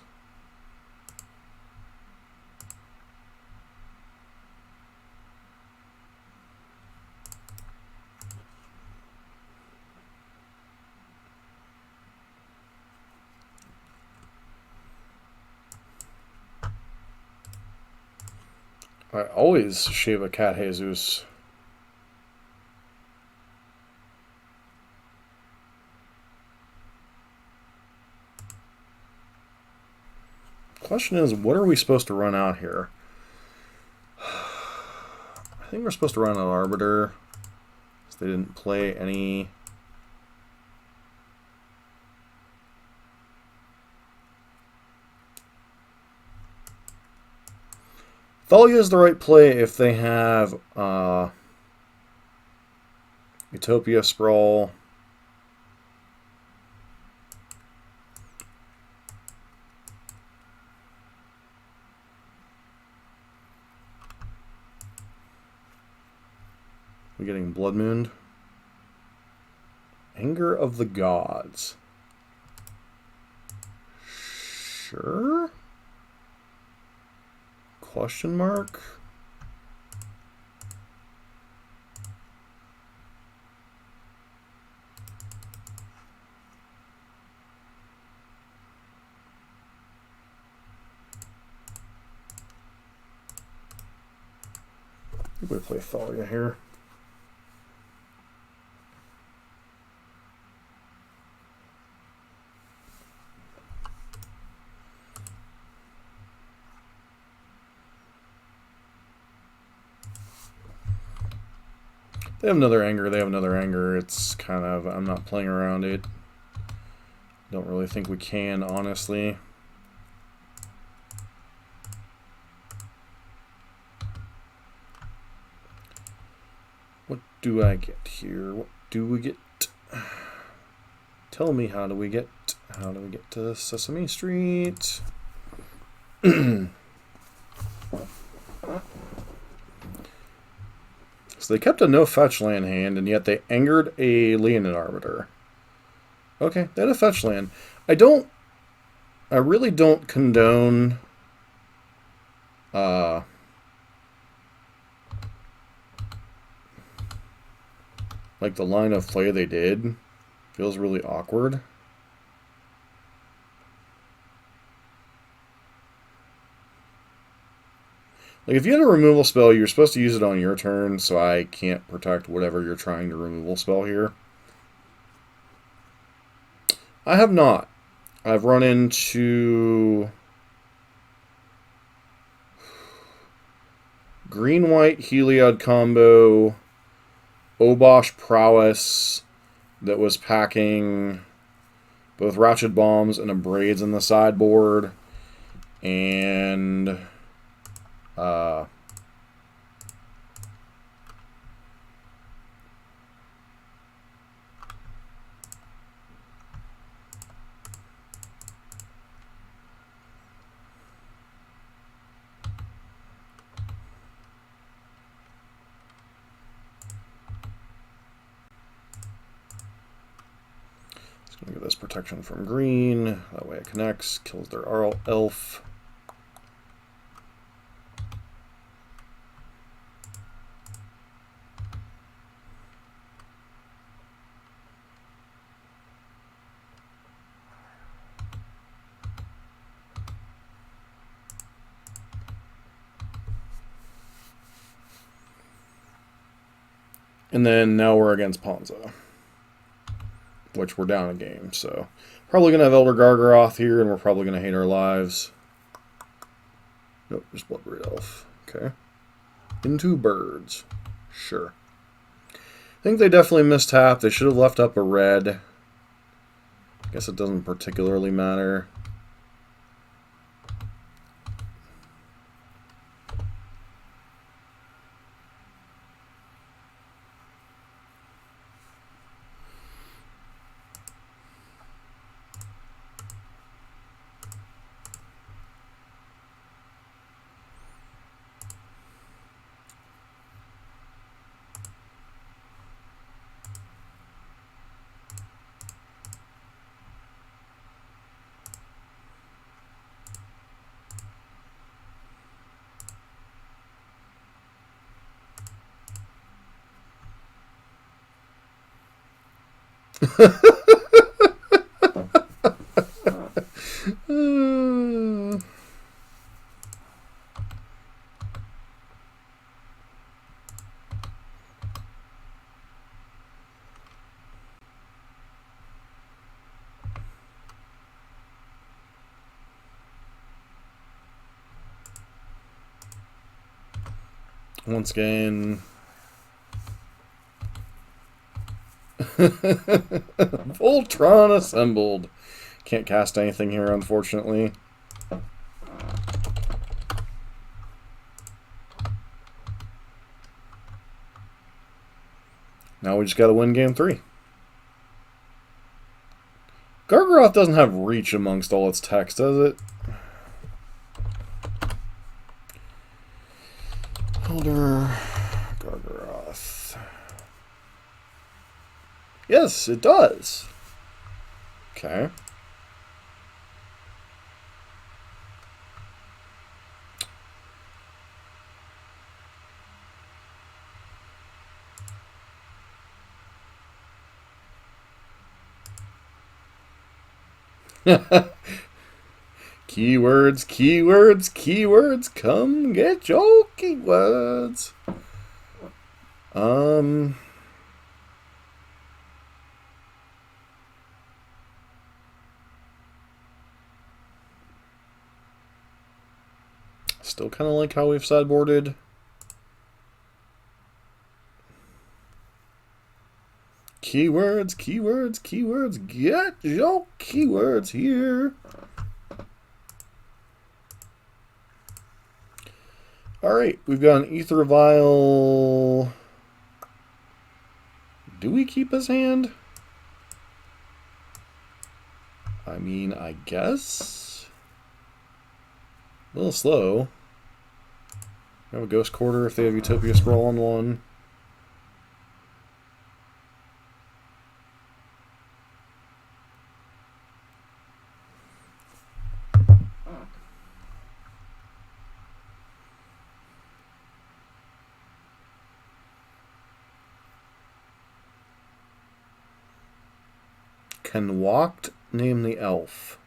Speaker 1: I always shave a cat Jesus. Question is, what are we supposed to run out here? I think we're supposed to run an Arbiter. They didn't play any. Thalia is the right play if they have Utopia Sprawl. We're getting Blood Moon. Anger of the Gods. Sure? Question mark? I'm going to play Thalia here. They have another anger, they have another anger. It's kind of, I'm not playing around it. Don't really think we can, honestly. What do I get here? What do we get? Tell me, how do we get to Sesame Street? So they kept a no fetch land hand, and yet they angered a Leonid Arbiter. Okay, they had a fetch land. I really don't condone like the line of play they did. Feels really awkward. Like, if you had a removal spell, you're supposed to use it on your turn, so I can't protect whatever you're trying to removal spell here. I have not. I've run into green-white Heliod Combo, Obosh Prowess that was packing both Ratchet Bombs and Abrades in the sideboard, and gonna get this protection from green. That way it connects, kills their elf. And then now we're against Ponza, which we're down a game, so probably going to have Elder Gargaroth here, and we're probably going to hate our lives. Nope, just Bloodbraid Elf. Okay. Into birds. Sure. I think they definitely missed tap. They should have left up a red. Guess it doesn't particularly matter. Once again, Voltron assembled. Can't cast anything here, unfortunately. Now we just gotta win game 3. Gargaroth doesn't have reach amongst all its text, does it? Elder Gargaroth. Yes, it does. Okay. Keywords, keywords, keywords, come get your keywords. Still kind of like how we've sideboarded. Keywords, keywords, keywords, get your keywords here. Alright, we've got an Ether Vial. Do we keep his hand? I mean, I guess. A little slow. We have a Ghost Quarter if they have Utopia Sprawl on one. Can Walked name the elf?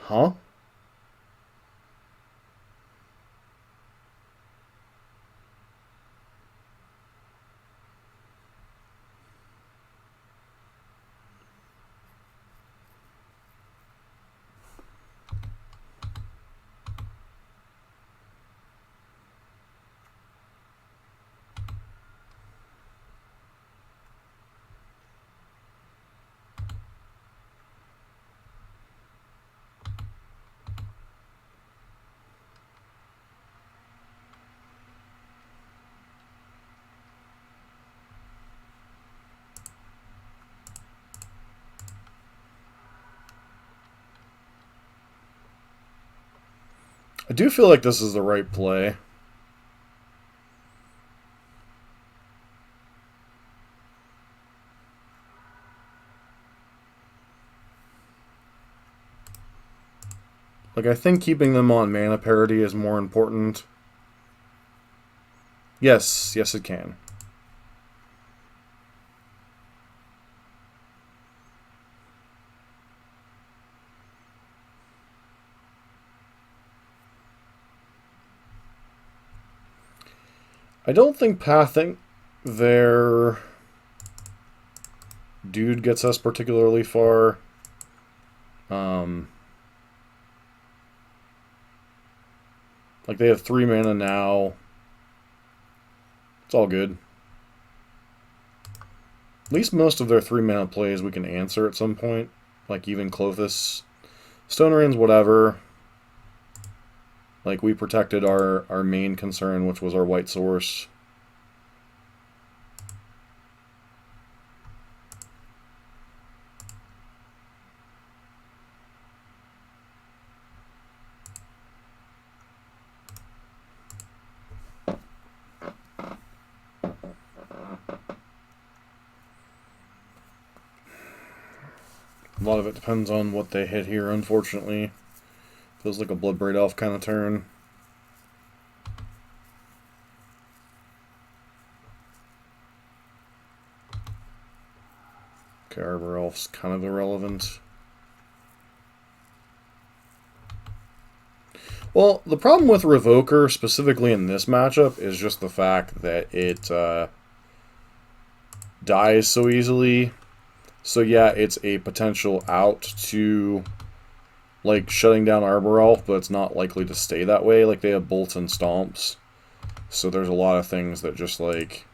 Speaker 1: Huh? I do feel like this is the right play. Like, I think keeping them on mana parity is more important. Yes, yes it can. I don't think pathing their dude gets us particularly far. Like, they have 3 mana now. It's all good. At least most of their 3-mana plays we can answer at some point. Like even Clothis. Stone Rains, whatever. Like we protected our main concern, which was our white source. A lot of it depends on what they hit here, unfortunately. Feels like a Bloodbraid Elf kind of turn. Okay, Arbor Elf's kind of irrelevant. Well, the problem with Revoker, specifically in this matchup, is just the fact that it dies so easily. So yeah, it's a potential out to, like, shutting down Arbor Elf, but it's not likely to stay that way. Like, they have bolts and stomps. So there's a lot of things that just, like,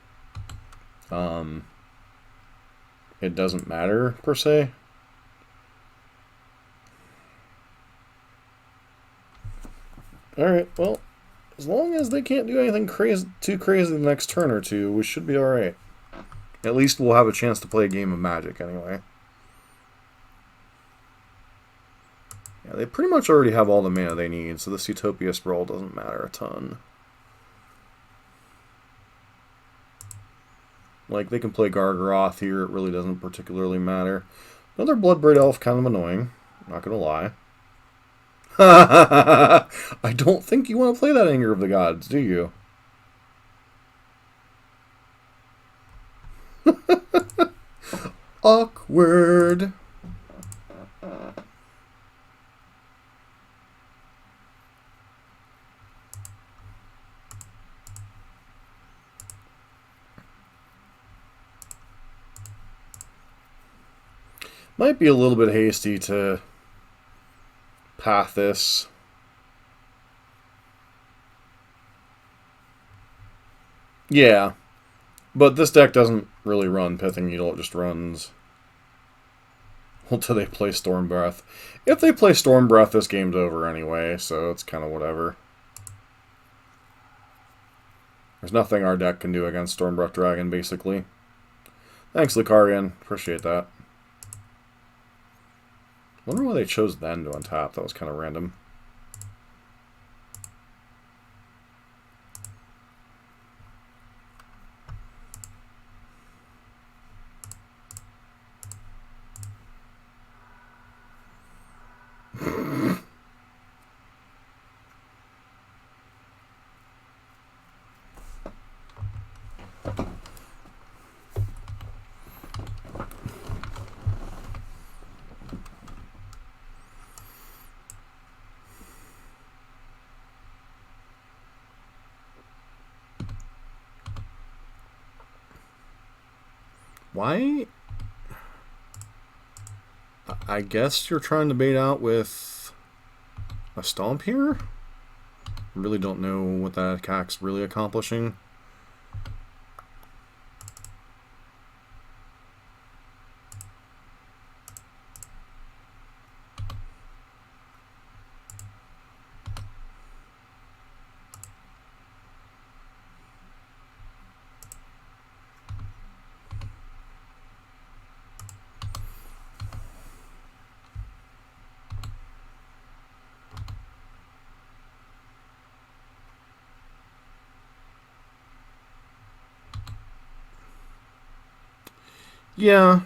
Speaker 1: it doesn't matter, per se. Alright, well, as long as they can't do anything too crazy the next turn or two, we should be alright. At least we'll have a chance to play a game of Magic, anyway. Yeah, they pretty much already have all the mana they need, so this Utopia Sprawl doesn't matter a ton. Like, they can play Gargaroth here, it really doesn't particularly matter. Another Bloodbraid Elf, kind of annoying, not gonna lie. I don't think you want to play that Anger of the Gods, do you? Awkward. Might be a little bit hasty to path this. Yeah. But this deck doesn't really run Pithing Needle, it just runs until they play Storm Breath. If they play Storm Breath, this game's over anyway, so it's kind of whatever. There's nothing our deck can do against Storm Breath Dragon, basically. Thanks, Lucarian. Appreciate that. Wonder why they chose then to untap. That was kind of random. Why? I guess you're trying to bait out with a Stomp here? I really don't know what that attack's really accomplishing. Yeah,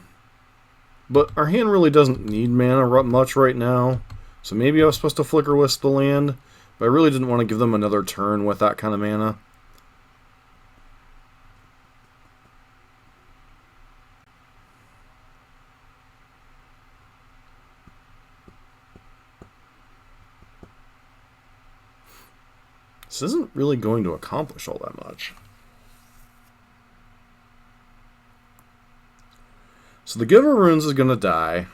Speaker 1: but our hand really doesn't need mana much right now, so maybe I was supposed to Flicker Wisp the land, but I really didn't want to give them another turn with that kind of mana. This isn't really going to accomplish all that much. So the Giver Runes is going to die.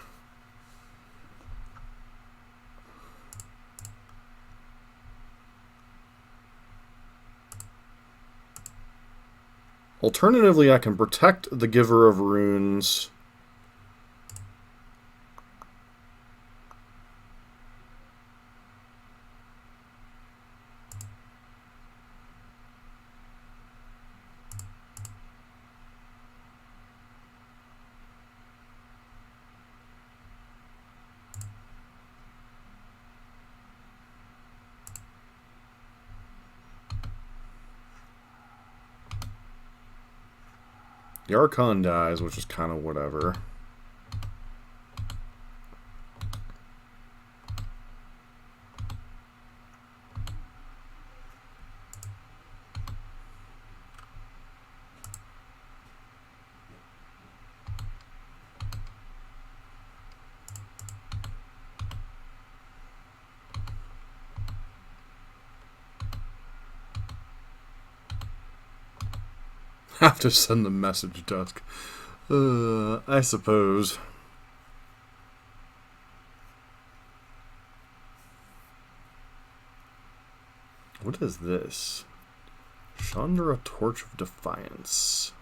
Speaker 1: Alternatively, I can protect the Giver of Runes. The Archon dies, which is kind of whatever. Have to send the message, Dusk. I suppose. What is this? Chandra Torch of Defiance.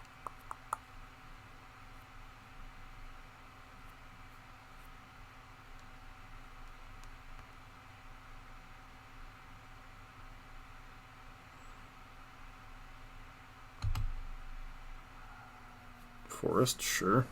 Speaker 1: Forest, sure.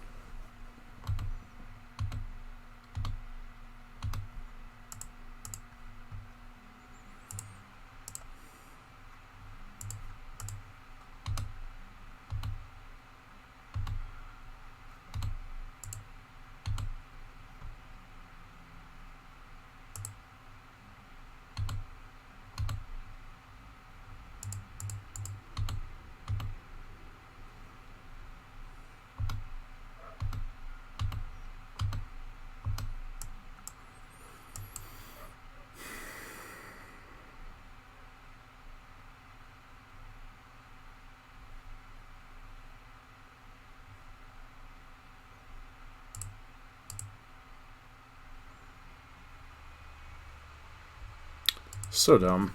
Speaker 1: So dumb.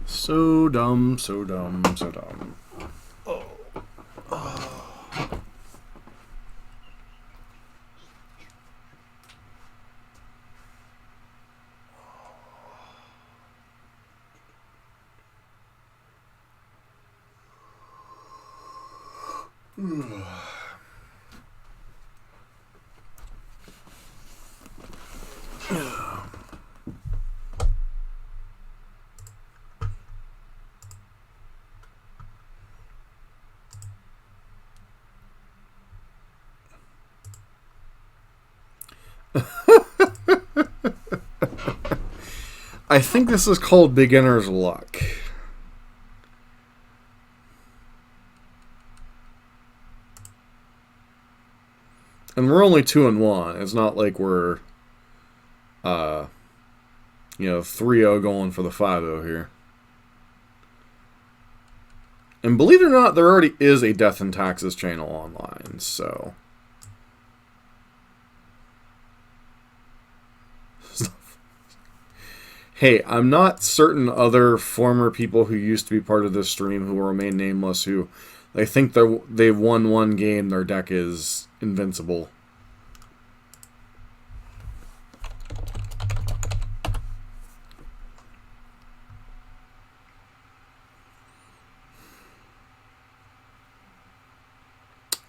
Speaker 1: So dumb, so dumb, so dumb. I think this is called beginner's luck. And we're only 2-1. It's not like we're, 3-0 going for the 5-0 here. And believe it or not, there already is a Death and Taxes channel online, so... Hey, I'm not certain other former people who used to be part of this stream who will remain nameless who they think they've won one game, their deck is invincible.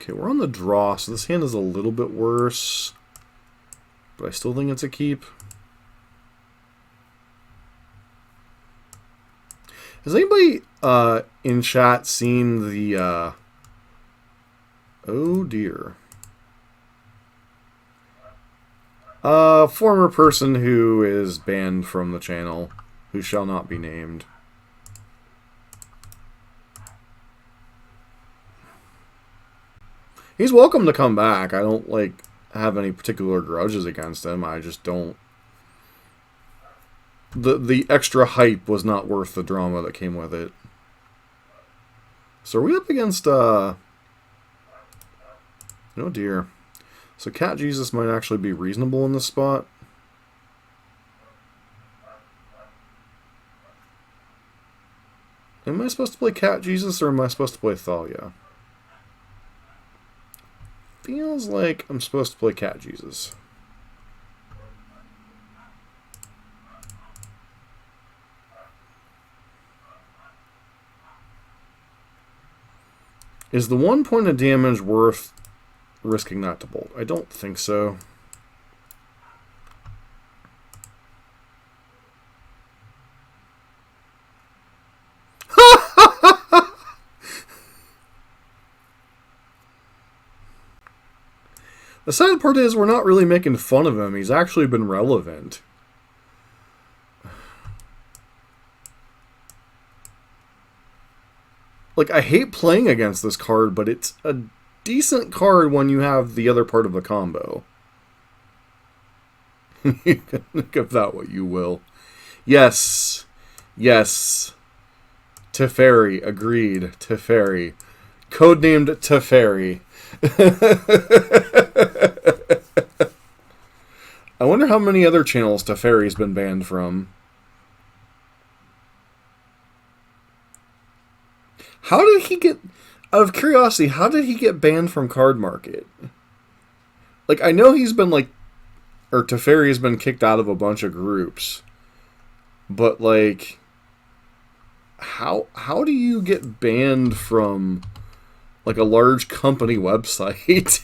Speaker 1: Okay, we're on the draw, so this hand is a little bit worse. But I still think it's a keep. Has anybody in chat seen the... oh dear. Former person who is banned from the channel, who shall not be named. He's welcome to come back. I don't, have any particular grudges against him. I just don't. The extra hype was not worth the drama that came with it. So are we up against, oh dear. So Cat Jesus might actually be reasonable in this spot. Am I supposed to play Cat Jesus or am I supposed to play Thalia? Feels like I'm supposed to play Cat Jesus. Is the 1 point of damage worth risking not to bolt? I don't think so. The sad part is we're not really making fun of him. He's actually been relevant. Like, I hate playing against this card, but it's a decent card when you have the other part of the combo. You can think of that what you will. Yes. Yes. Teferi. Agreed. Teferi. Codenamed Teferi. I wonder how many other channels Teferi's been banned from. How did he get... Out of curiosity, how did he get banned from Card Market? Like, I know he's been, like... Or Teferi has been kicked out of a bunch of groups. But, like... How do you get banned from, like, a large company website?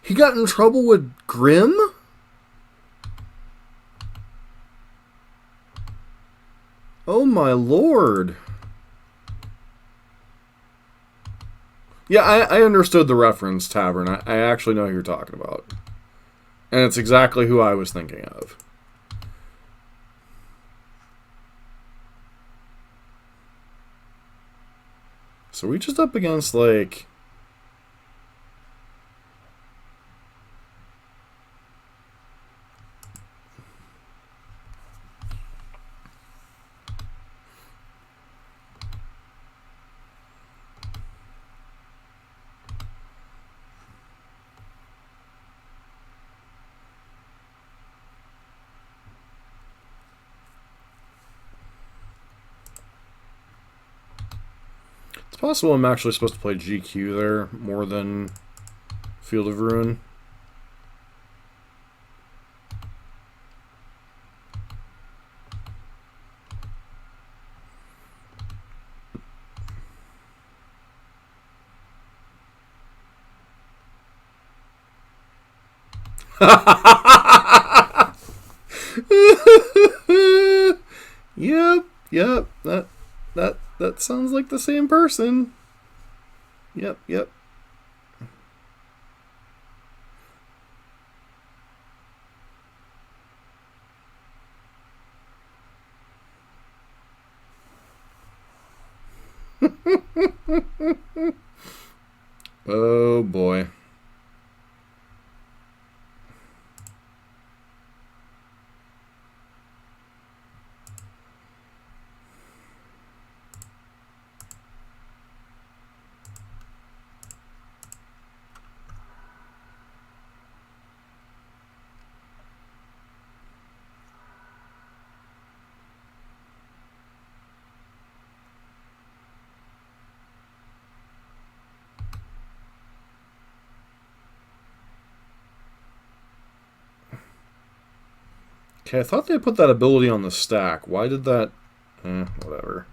Speaker 1: He got in trouble with Grimm? Oh my lord. Yeah, I understood the reference, Tavern. I actually know who you're talking about. And it's exactly who I was thinking of. So we just up against, like... It's possible I'm actually supposed to play GQ there more than Field of Ruin. Yep, that sounds like the same person. Yep. Oh boy. Okay, I thought they put that ability on the stack. Why did that... whatever.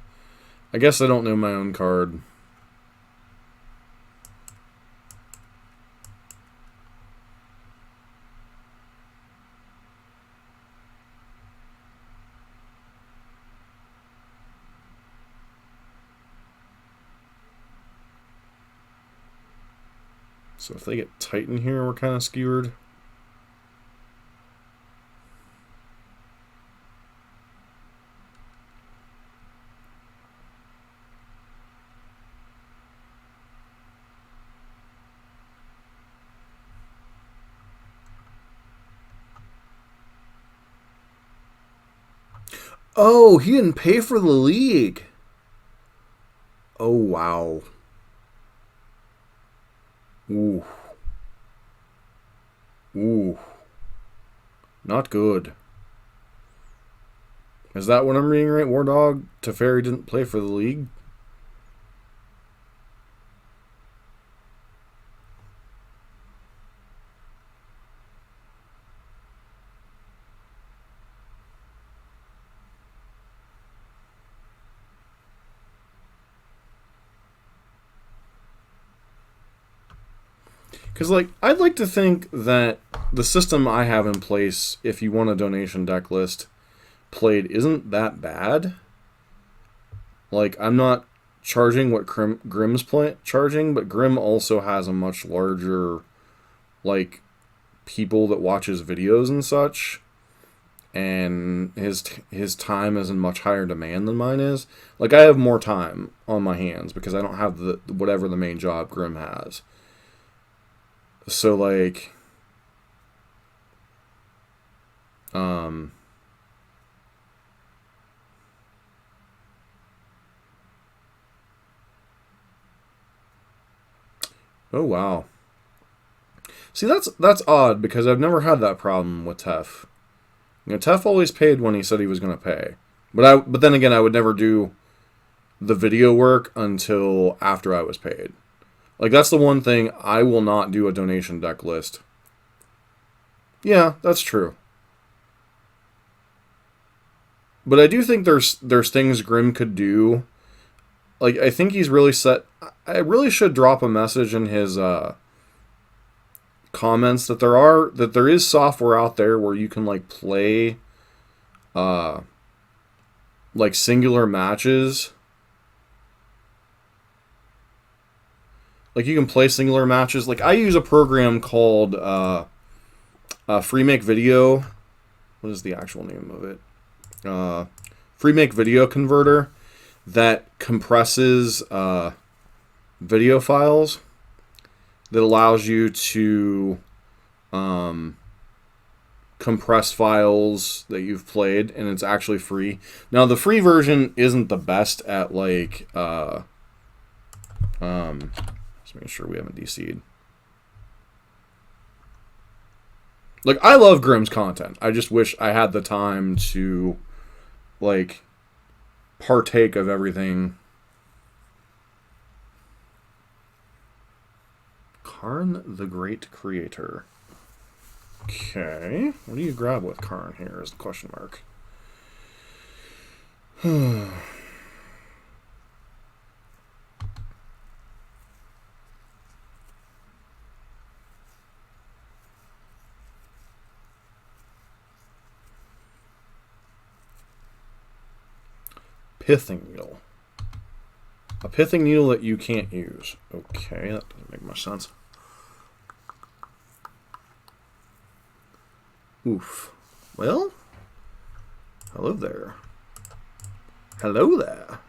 Speaker 1: I guess I don't know my own card. So if they get Titan here, we're kind of skewered. Oh, he didn't pay for the league. Oh, wow. Ooh. Ooh. Not good. Is that what I'm reading right? War Dog Teferi didn't play for the league? Because, like, I'd like to think that the system I have in place, if you want a donation deck list played, isn't that bad. Like, I'm not charging what Grimm's charging, but Grimm also has a much larger, like, people that watch his videos and such. And his time is in much higher demand than mine is. Like, I have more time on my hands because I don't have the whatever the main job Grimm has. So, like, oh, wow. See, that's odd because I've never had that problem with Tef. You know, Tef always paid when he said he was going to pay. But then again, I would never do the video work until after I was paid. Like, that's the one thing, I will not do a donation deck list. Yeah, that's true. But I do think there's things Grimm could do. Like, I think he's really set... I really should drop a message in his comments that there is software out there where you can, like, play like singular matches. Like, you can play singular matches. Like, I use a program called FreeMake Video. What is the actual name of it? FreeMake Video Converter that compresses video files that allows you to compress files that you've played, and it's actually free. Now, the free version isn't the best at, like, just making sure we haven't DC'd. Like, I love Grimm's content. I just wish I had the time to, like, partake of everything. Karn the Great Creator. Okay. What do you grab with Karn here is the question mark. Pithing Needle. A pithing needle that you can't use. Okay, that doesn't make much sense. Oof. Well, hello there. Hello there.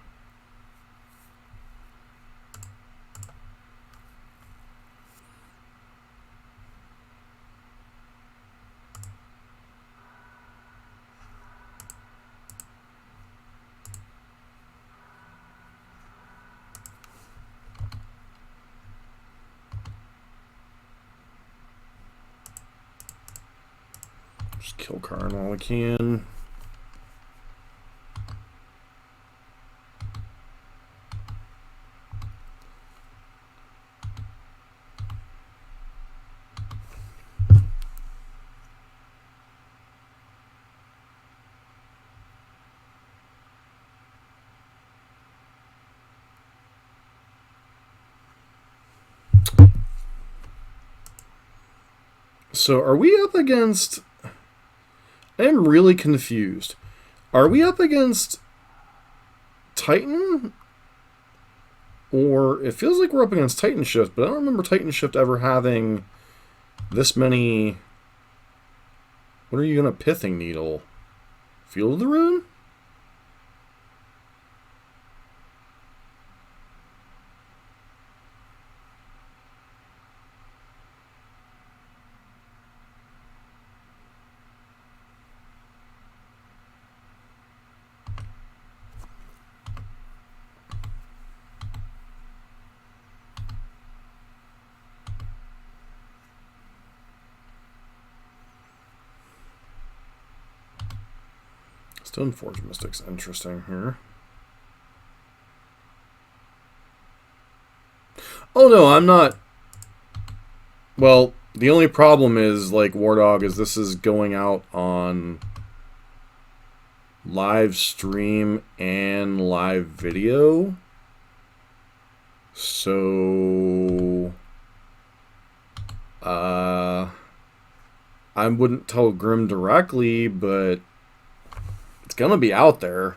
Speaker 1: Just kill Karn while we can. So are we up against... I am really confused. Are we up against Titan? Or it feels like we're up against Titan Shift, but I don't remember Titan Shift ever having this many. What are you gonna Pithing Needle? Field of the Rune? Stoneforge Mystic's interesting here. Oh no, I'm not. Well, the only problem is, like, Wardog, is this is going out on live stream and live video. So I wouldn't tell Grim directly, but it's gonna be out there.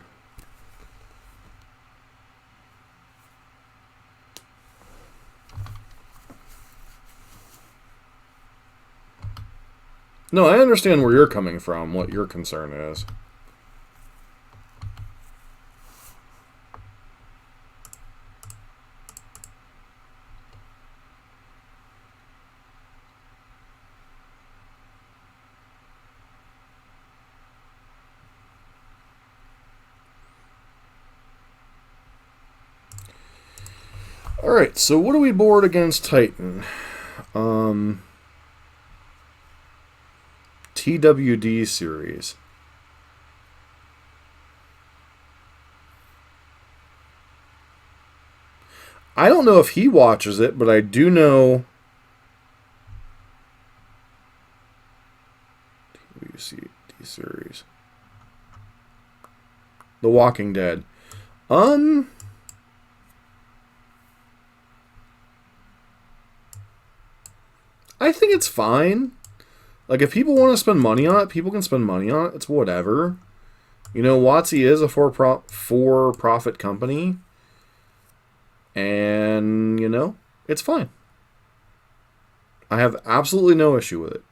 Speaker 1: No, I understand where you're coming from, what your concern is. Alright, so what do we board against Titan? TWD series. I don't know if he watches it, but I do know TWD series. The Walking Dead. I think it's fine. Like, if people want to spend money on it, people can spend money on it. It's whatever. You know, WotC is a for-profit company. And, you know, it's fine. I have absolutely no issue with it.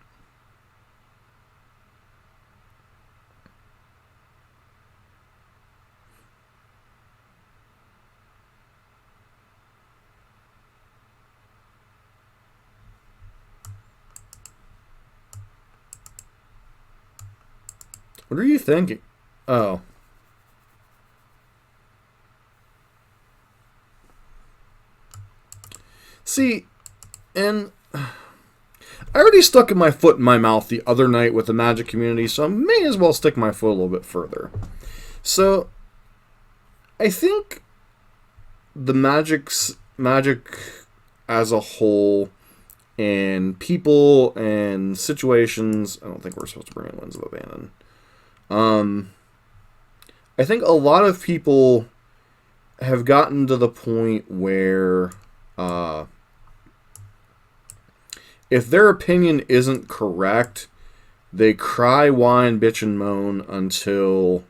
Speaker 1: What are you thinking? Oh. See, and I already stuck my foot in my mouth the other night with the Magic community, so I may as well stick my foot a little bit further. So, I think the Magic as a whole, and people and situations, I don't think we're supposed to bring in Winds of Abandon. I think a lot of people have gotten to the point where if their opinion isn't correct, they cry, whine, bitch, and moan until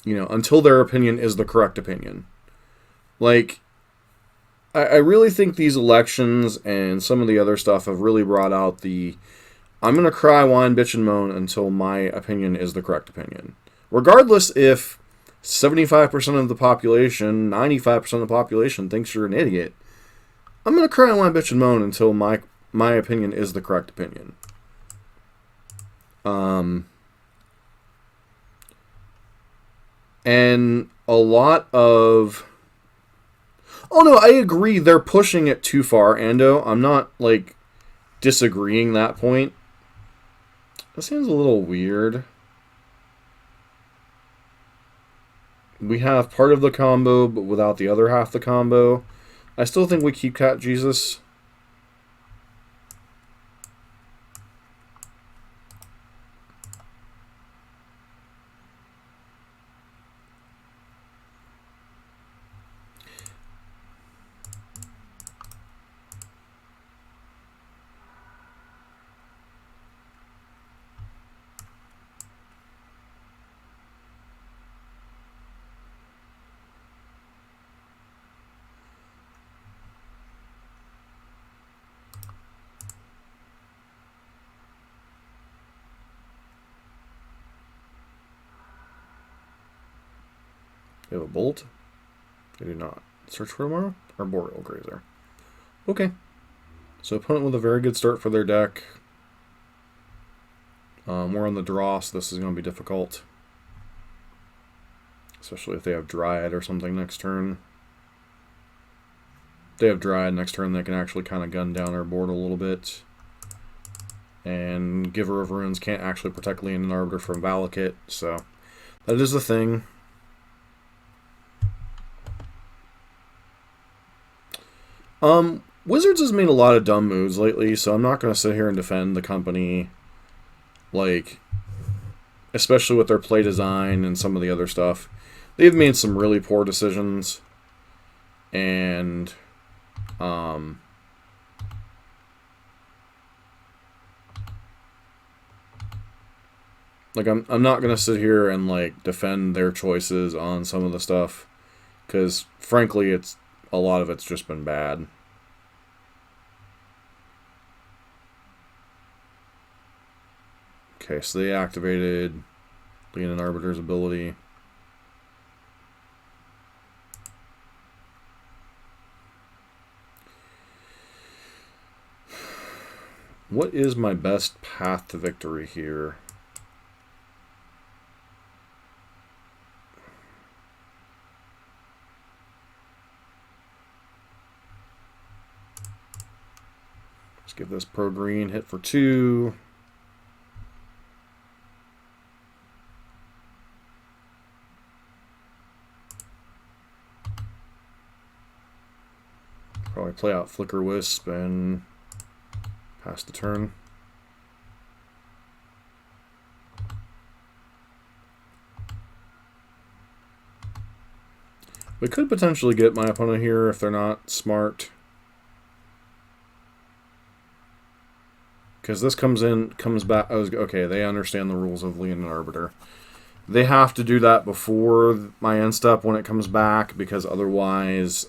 Speaker 1: until their opinion is the correct opinion. Like, I really think these elections and some of the other stuff have really brought out the I'm going to cry, whine, bitch, and moan until my opinion is the correct opinion. Regardless if 75% of the population, 95% of the population thinks you're an idiot, I'm going to cry, whine, bitch, and moan until my opinion is the correct opinion. And a lot of... Oh no, I agree, they're pushing it too far, Ando. I'm not, like, disagreeing that point. That seems a little weird. We have part of the combo, but without the other half of the combo. I still think we keep Cat Jesus. They have a bolt? They do not. Search for tomorrow? Or Boreal Grazer. Okay. So opponent with a very good start for their deck. We're on the draw, so this is going to be difficult. Especially if they have Dryad or something next turn. If they have Dryad next turn, they can actually kind of gun down our board a little bit. And Giver of Runes can't actually protect Leonin Arbiter from Valakut, so that is the thing. Wizards has made a lot of dumb moves lately, so I'm not going to sit here and defend the company. Like, especially with their play design and some of the other stuff. They've made some really poor decisions. And, like, I'm not going to sit here and, like, defend their choices on some of the stuff. Because, frankly, a lot of it's just been bad. Okay, so they activated Leonin Arbiter's ability. What is my best path to victory here? Let's give this pro green hit for 2. Probably play out Flicker Wisp and pass the turn. We could potentially get my opponent here if they're not smart. Because this comes back. Okay, they understand the rules of Leonin Arbiter. They have to do that before my end step when it comes back, because otherwise,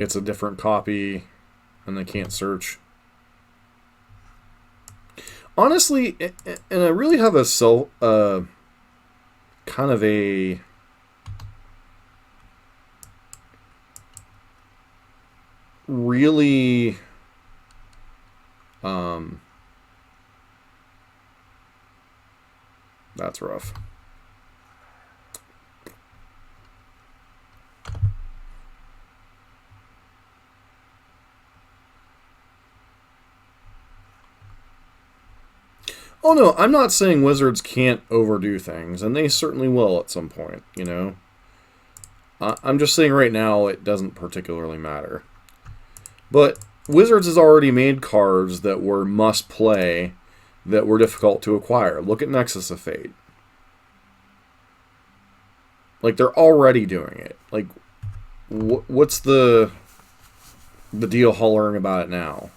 Speaker 1: it's a different copy, and they can't search. Honestly, and I really have a kind of a really that's rough. Oh no, I'm not saying Wizards can't overdo things, and they certainly will at some point, you know. I'm just saying right now it doesn't particularly matter. But Wizards has already made cards that were must-play that were difficult to acquire. Look at Nexus of Fate. Like, they're already doing it. Like, what's the deal hollering about it now?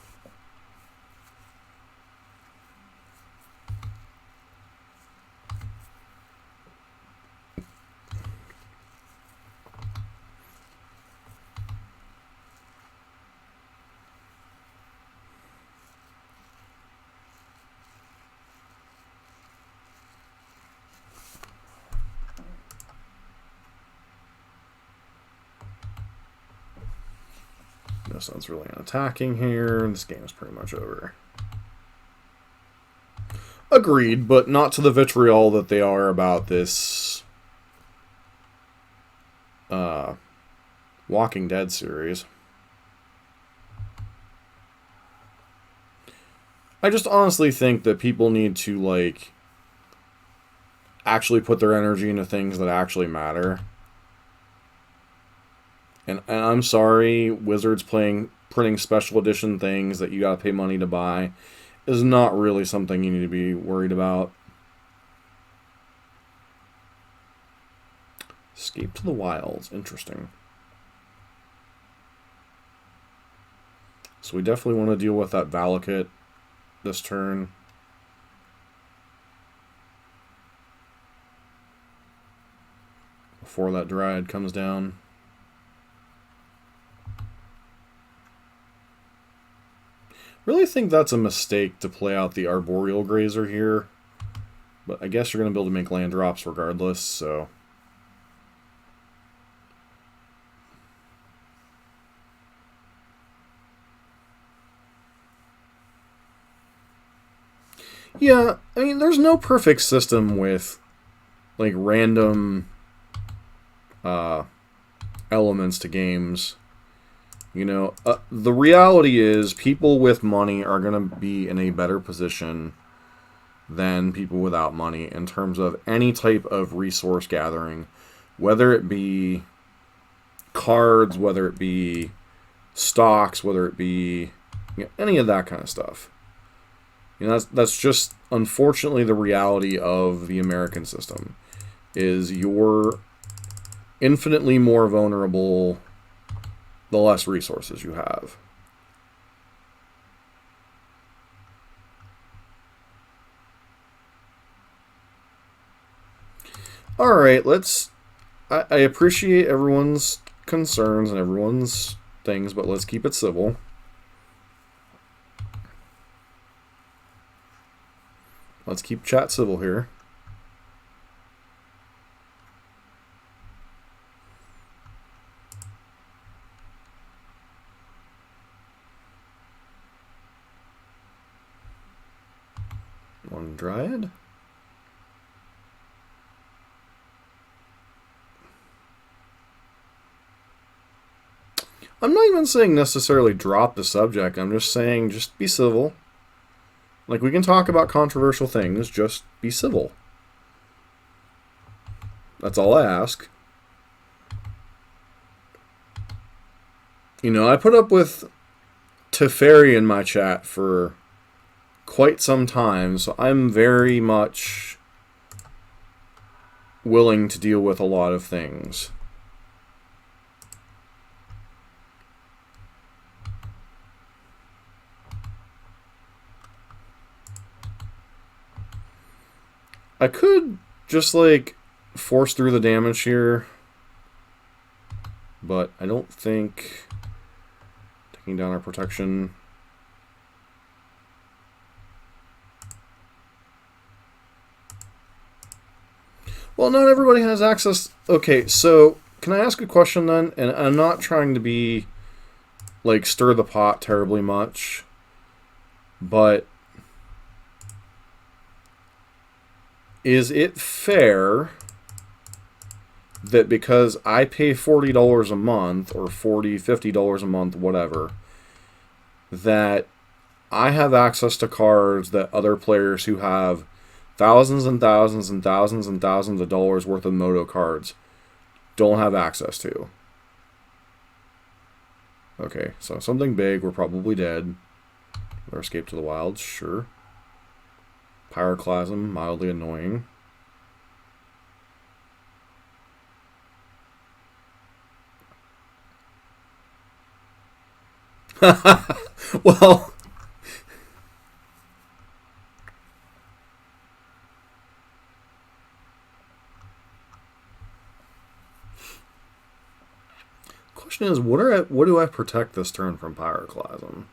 Speaker 1: No sense really on attacking here. This game is pretty much over. Agreed, but not to the vitriol that they are about this Walking Dead series. I just honestly think that people need to, like, actually put their energy into things that actually matter. And I'm sorry, Wizards printing special edition things that you gotta pay money to buy is not really something you need to be worried about. Escape to the Wilds. Interesting. So we definitely want to deal with that Valakut this turn. Before that Dryad comes down. really think that's a mistake to play out the Arboreal Grazer here. But I guess you're going to be able to make land drops regardless, so... Yeah, I mean, there's no perfect system with, like, random elements to games. You know, the reality is people with money are going to be in a better position than people without money in terms of any type of resource gathering, whether it be cards, whether it be stocks, whether it be, you know, any of that kind of stuff. You know, that's just unfortunately the reality of the American system, is you're infinitely more vulnerable the less resources you have. Alright, I appreciate everyone's concerns and everyone's things, but let's keep it civil. Let's keep chat civil here. One Dryad. I'm not even saying necessarily drop the subject. I'm just saying just be civil. Like, we can talk about controversial things, just be civil. That's all I ask. You know, I put up with Teferi in my chat for quite some time, so I'm very much willing to deal with a lot of things. I could just, like, force through the damage here, but I don't think taking down our protection. Well, not everybody has access. Okay, so can I ask a question then? And I'm not trying to be, like, stir the pot terribly much, but is it fair that because I pay $40 a month, or $40, $50 a month, whatever, that I have access to cards that other players who have thousands and thousands and thousands and thousands of dollars worth of Moto cards don't have access to? Okay, so something big, we're probably dead. Or escape to the wilds, sure. Pyroclasm, mildly annoying. Well, question is, what do I protect this turn from Pyroclasm?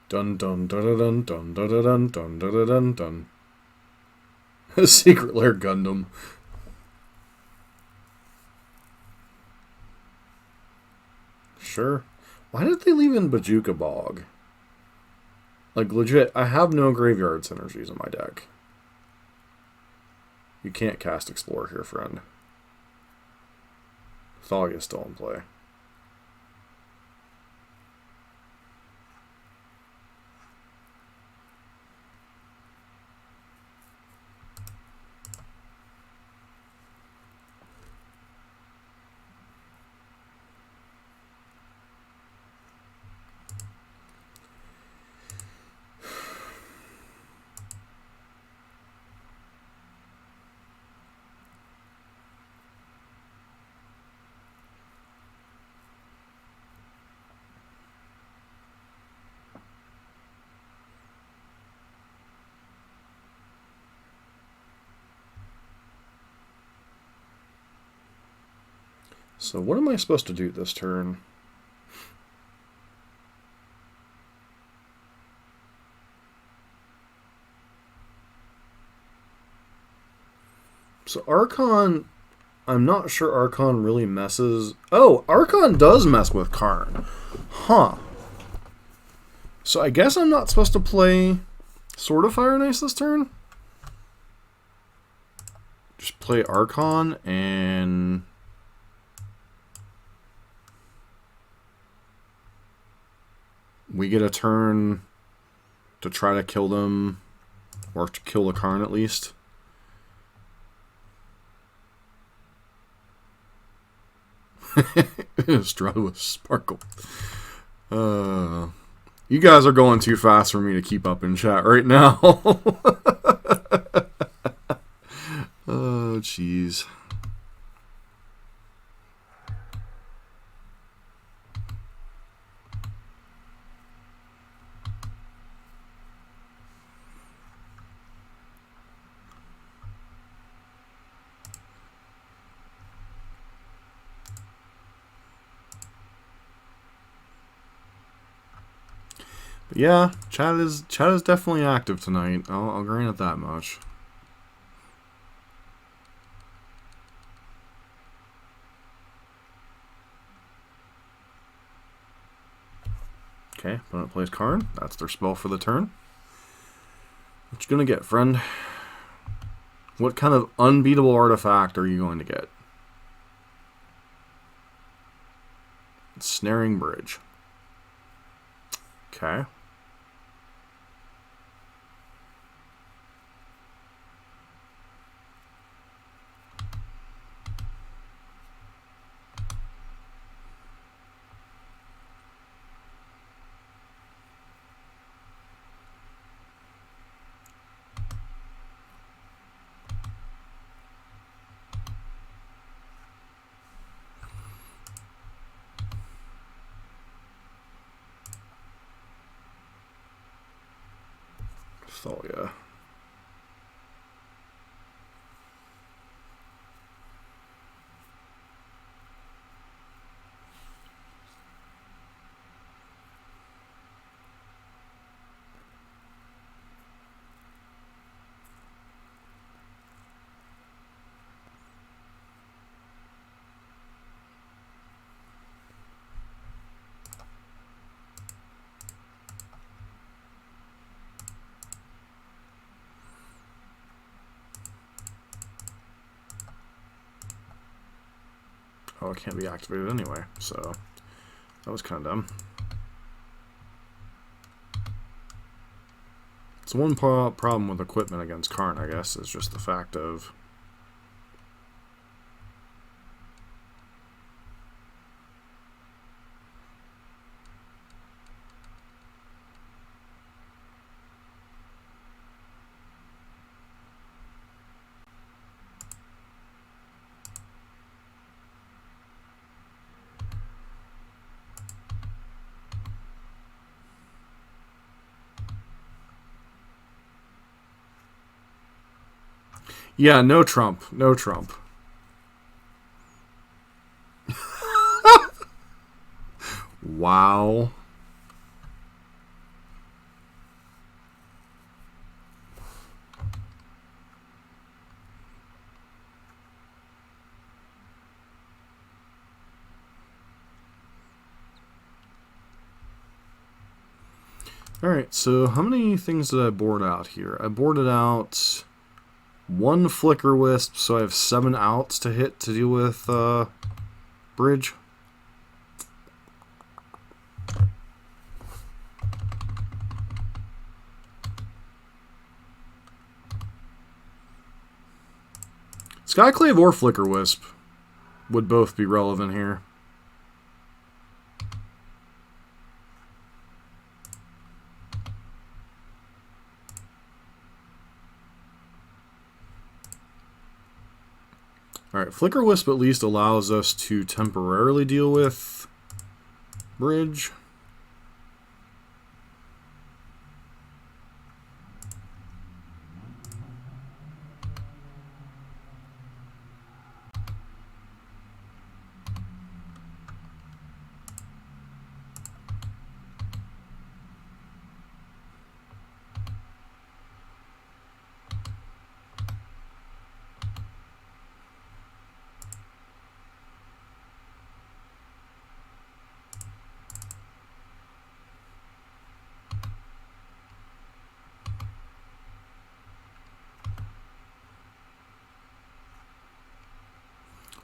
Speaker 1: Dun dun dun dun dun dun dun dun dun dun dun. Secret Lair Gundam. Sure. Why did they leave in Bajuka Bog? Like, legit, I have no graveyard synergies in my deck. You can't cast Explore here, friend. Thog is still in play. So what am I supposed to do this turn? So Archon, I'm not sure Archon really messes... Oh, Archon does mess with Karn. Huh. So I guess I'm not supposed to play Sword of Fire and Ice this turn? Just play Archon and... we get a turn to try to kill them, or to kill the Karn at least. Struggle with Sparkle. You guys are going too fast for me to keep up in chat right now. Oh, jeez. But yeah, chat is definitely active tonight. I'll grant it that much. Okay, opponent plays Karn. That's their spell for the turn. What you gonna get, friend? What kind of unbeatable artifact are you going to get? Snaring Bridge. Okay. Thalia. Oh, it can't be activated anyway, so that was kind of dumb. So one problem with equipment against Karn, I guess, is just the fact of... Yeah, no Trump. No Trump. Wow. Alright, so how many things did I board out here? I boarded out... one Flicker Wisp, so I have 7 outs to hit to deal with Bridge. Skyclave or Flicker Wisp would both be relevant here. Alright, Flicker Wisp at least allows us to temporarily deal with Bridge.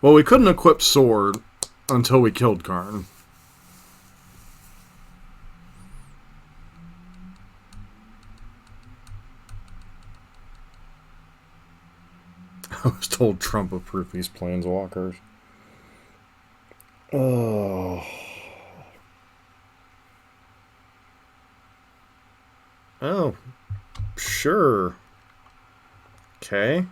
Speaker 1: Well, we couldn't equip sword until we killed Karn. I was told Trump approved these planeswalkers. Oh. Oh. Sure. Okay.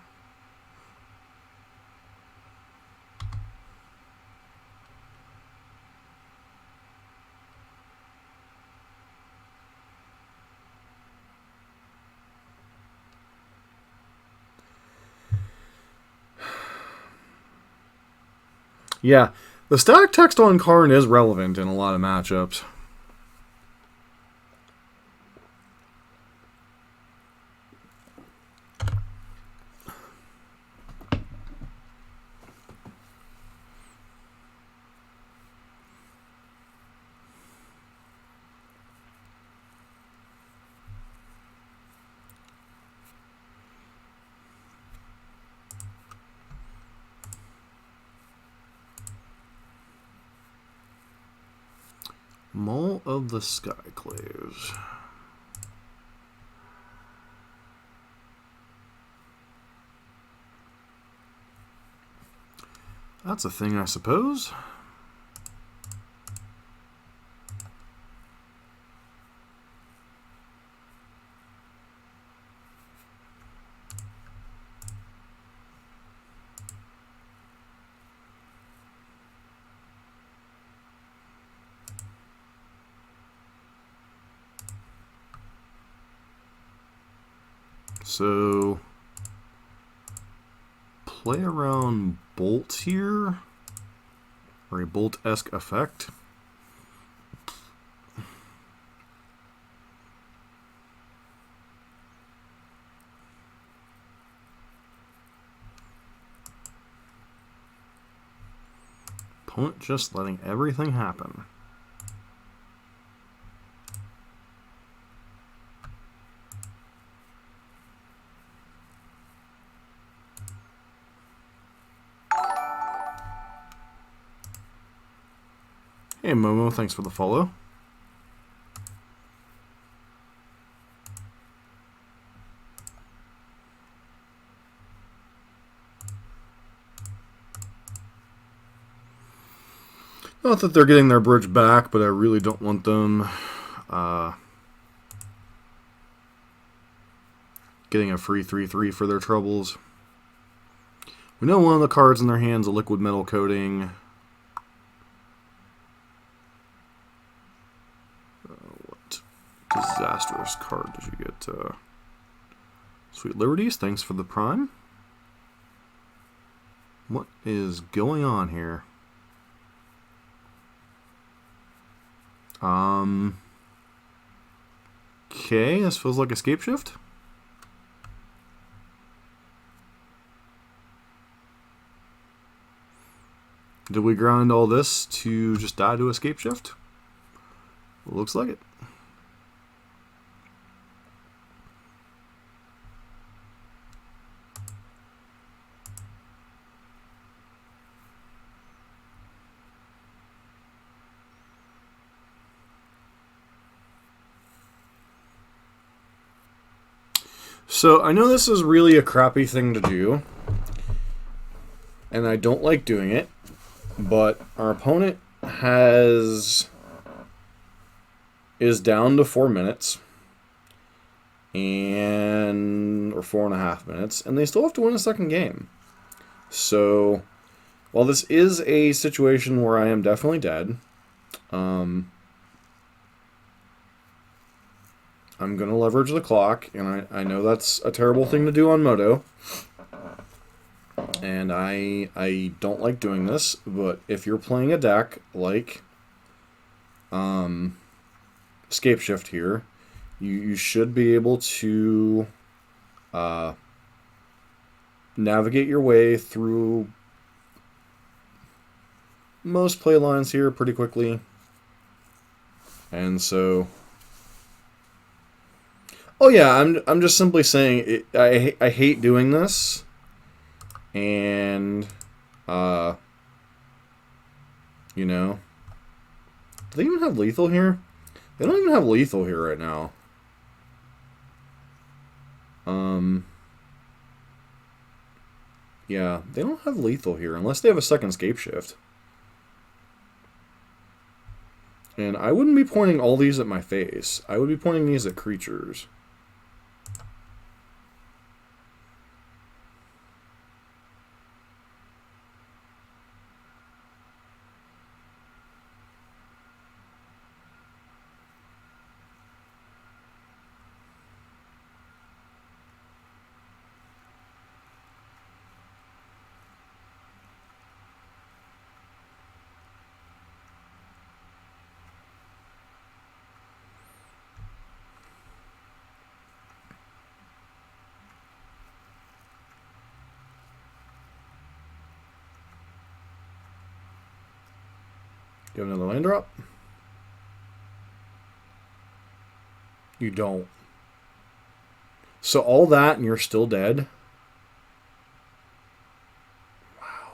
Speaker 1: Yeah, the static text on Karn is relevant in a lot of matchups. Maul of the Skyclaves. That's a thing, I suppose. So, play around Bolt here, or a Bolt-esque effect. Opponent just letting everything happen. Hey Momo, thanks for the follow. Not that they're getting their bridge back, but I really don't want them getting a free 3/3 for their troubles. We know one of the cards in their hands, a liquid metal coating. What disastrous card did you get? Sweet Liberties, thanks for the prime. What is going on here? Okay, this feels like Escape Shift. Did we grind all this to just die to Escape Shift? Looks like it. So, I know this is really a crappy thing to do, and I don't like doing it, but our opponent is down to 4 minutes, or 4.5 minutes, and they still have to win a second game. So, while this is a situation where I am definitely dead, I'm going to leverage the clock, and I know that's a terrible thing to do on Moto. And I don't like doing this, but if you're playing a deck like Escape Shift here, you should be able to navigate your way through most play lines here pretty quickly. And so... Oh yeah, I'm just simply saying I hate doing this, and You know? Do they even have lethal here? They don't even have lethal here right now. Yeah, they don't have lethal here unless they have a second scape shift. And I wouldn't be pointing all these at my face. I would be pointing these at creatures. You have another land drop? You don't. So all that and you're still dead? Wow.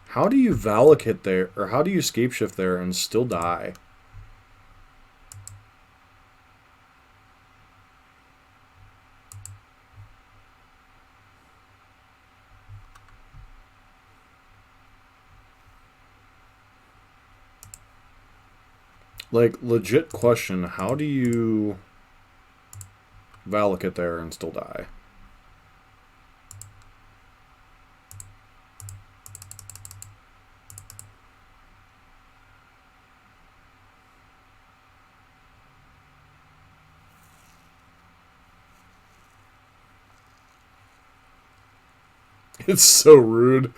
Speaker 1: How do you Valakut there, or how do you Scapeshift there and still die? Like, legit question, how do you Valakut there and still die? It's so rude.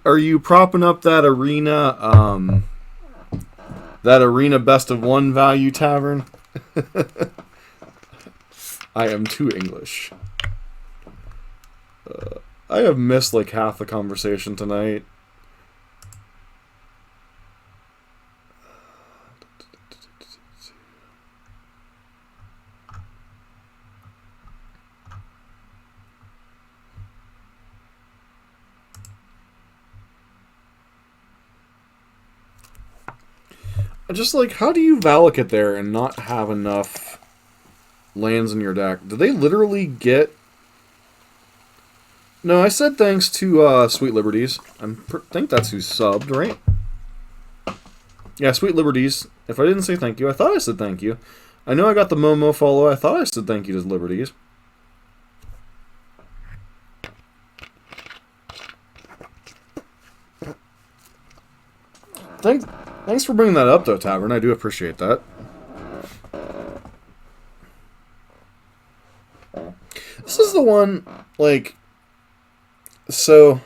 Speaker 1: Are you propping up that arena best of one value tavern? I am too English. I have missed like half the conversation tonight. Just like, how do you Valakut there and not have enough lands in your deck? Do they literally get... No, I said thanks to Sweet Liberties. I think that's who subbed, right? Yeah, Sweet Liberties. If I didn't say thank you, I thought I said thank you. I know I got the Momo follow. I thought I said thank you to Liberties. Thanks for bringing that up, though, Tavern. I do appreciate that. This is the one, like... So...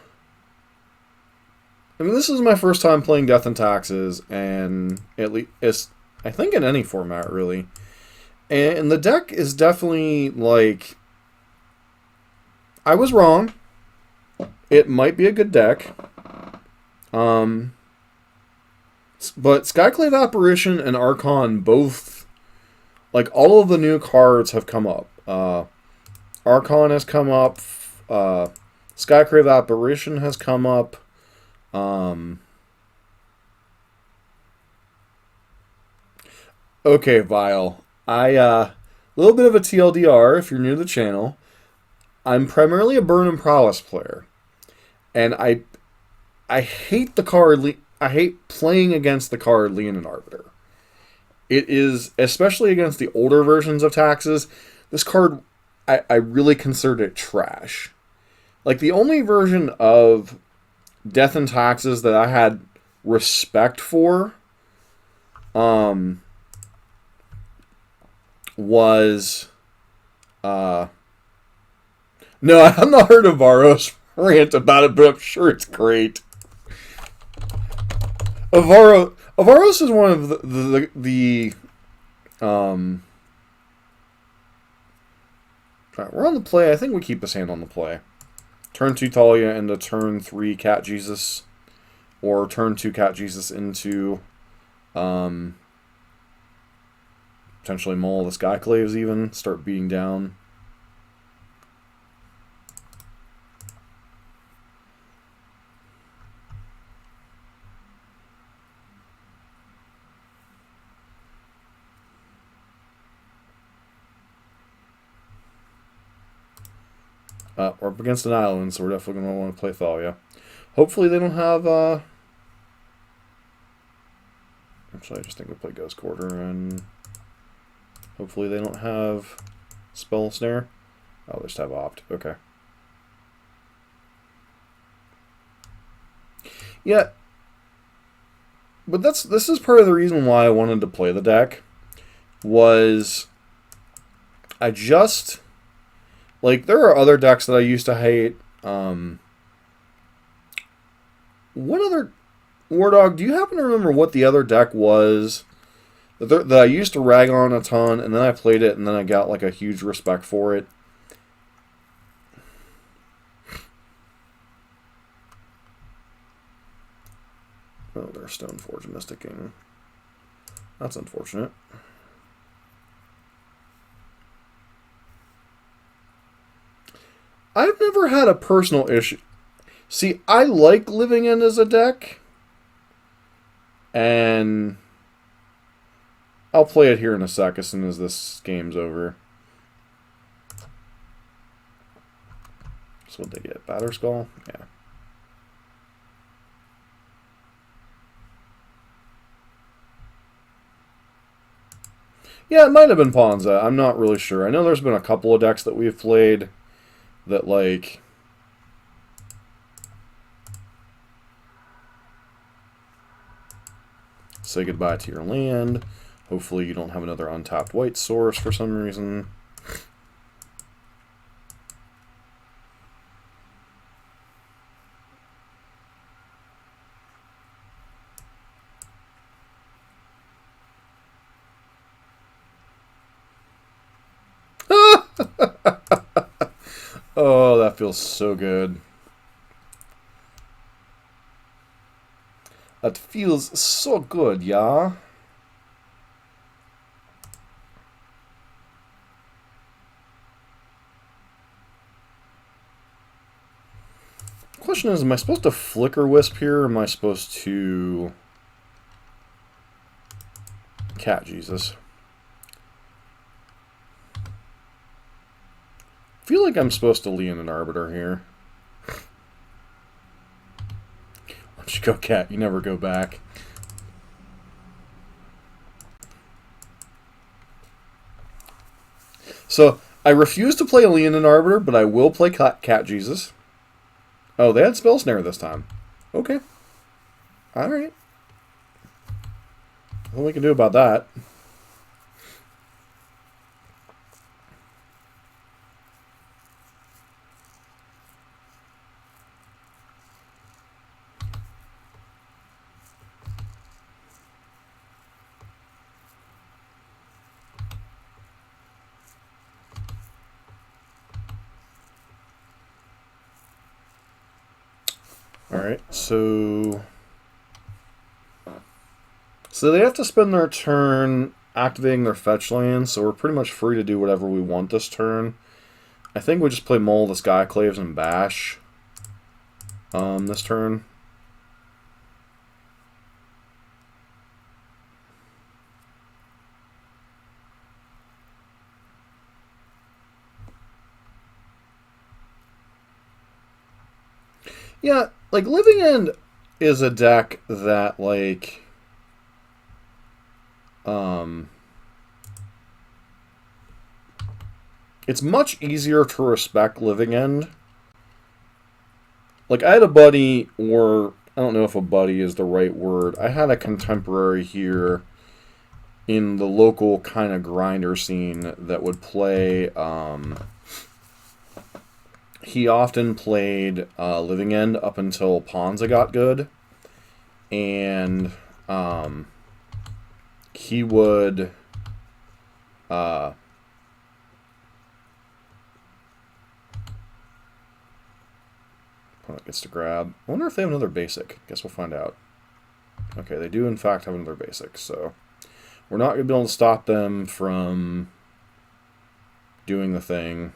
Speaker 1: I mean, this is my first time playing Death and Taxes, and at least... I think in any format, really. And the deck is definitely, like... I was wrong. It might be a good deck. But Skyclave Apparition and Archon both, like, all of the new cards have come up. Archon has come up. Skyclave Apparition has come up. Okay, Vile. Little bit of a TLDR if you're new to the channel. I'm primarily a Burn and Prowess player. And I hate the card... I hate playing against the card Leonin Arbiter. It is, especially against the older versions of Taxes, this card, I really consider it trash. Like, the only version of Death and Taxes that I had respect for was... No, I have not heard of Varos rant about it, but I'm sure it's great. Avaros is one of the Alright, we're on the play. I think we keep this hand on the play. Turn 2 Talia into turn 3 Cat Jesus. or turn 2 Cat Jesus into potentially Mole the Skyclaves even, start beating down. We're up against an island, so we're definitely going to want to play Thalia. Hopefully they don't have... Actually, I just think we'll play Ghost Quarter, and... Hopefully they don't have Spell Snare. Oh, they just have Opt. Okay. Yeah. But this is part of the reason why I wanted to play the deck. Was... I just... Like, there are other decks that I used to hate. What other... War Dog, do you happen to remember what the other deck was that I used to rag on a ton, and then I played it, and then I got, like, a huge respect for it? Oh, there's Stoneforge Mysticking. That's unfortunate. I've never had a personal issue. See, I like Living End as a deck. And I'll play it here in a sec as soon as this game's over. So what they get? Batterskull? Yeah. Yeah, it might have been Ponza. I'm not really sure. I know there's been a couple of decks that we've played that, like... Say goodbye to your land. Hopefully you don't have another untapped white source for some reason. Oh, that feels so good. That feels so good, yeah? Question is, am I supposed to Flicker Wisp here, or am I supposed to... Cat Jesus? I feel like I'm supposed to lean an Arbiter here. Why don't you go Cat? You never go back. So, I refuse to play a Leonin Arbiter, but I will play Cat Jesus. Oh, they had Spell Snare this time. Okay. Alright. What we can do about that. Alright, so they have to spend their turn activating their fetch lands, so we're pretty much free to do whatever we want this turn. I think we just play Mole the Skyclaves and Bash this turn. Yeah, like, Living End is a deck that, like, it's much easier to respect Living End. Like, I had a buddy, or, I don't know if a buddy is the right word, I had a contemporary here in the local kind of grinder scene that would play, he often played Living End up until Ponza got good, and he would Opponent gets to grab. I wonder if they have another basic. Guess we'll find out. Okay, they do in fact have another basic, so we're not going to be able to stop them from doing the thing.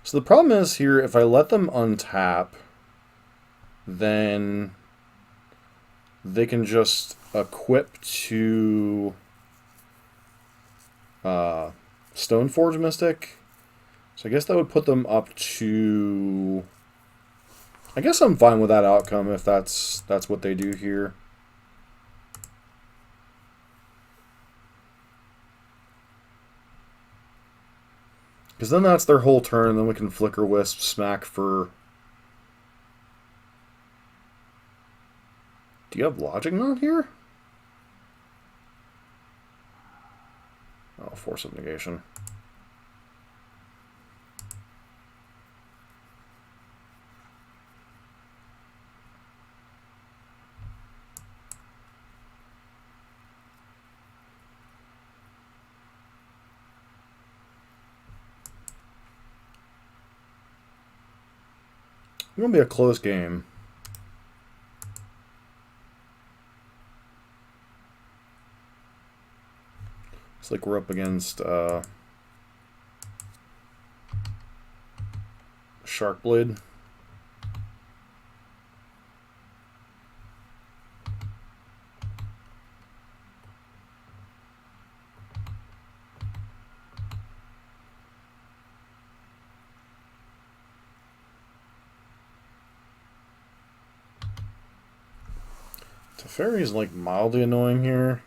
Speaker 1: So the problem is here, if I let them untap, then they can just equip to Stoneforge Mystic. So I guess that would put them up to... I guess I'm fine with that outcome if that's what they do here. Because then that's their whole turn, then we can Flicker Wisp, smack for... Do you have Logic Knot here? Oh, Force of Negation. It's going to be a close game. Looks like we're up against Sharkblade. Teferi's like mildly annoying here.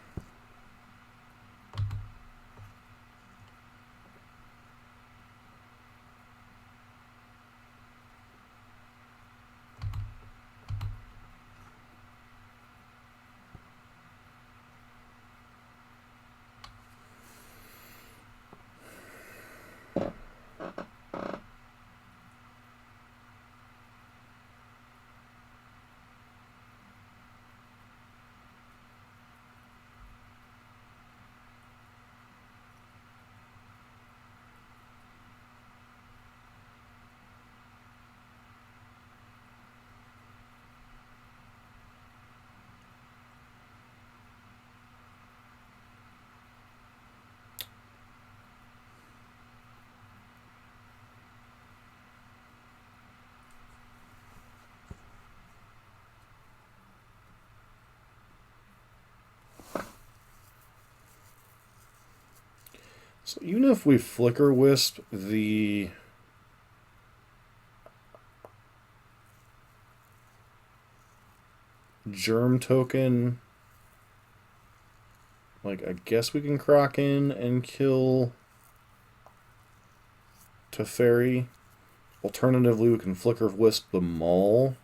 Speaker 1: So even if we Flicker Wisp the Germ token, like I guess we can Kraken and kill Teferi. Alternatively, we can Flicker Wisp the Maul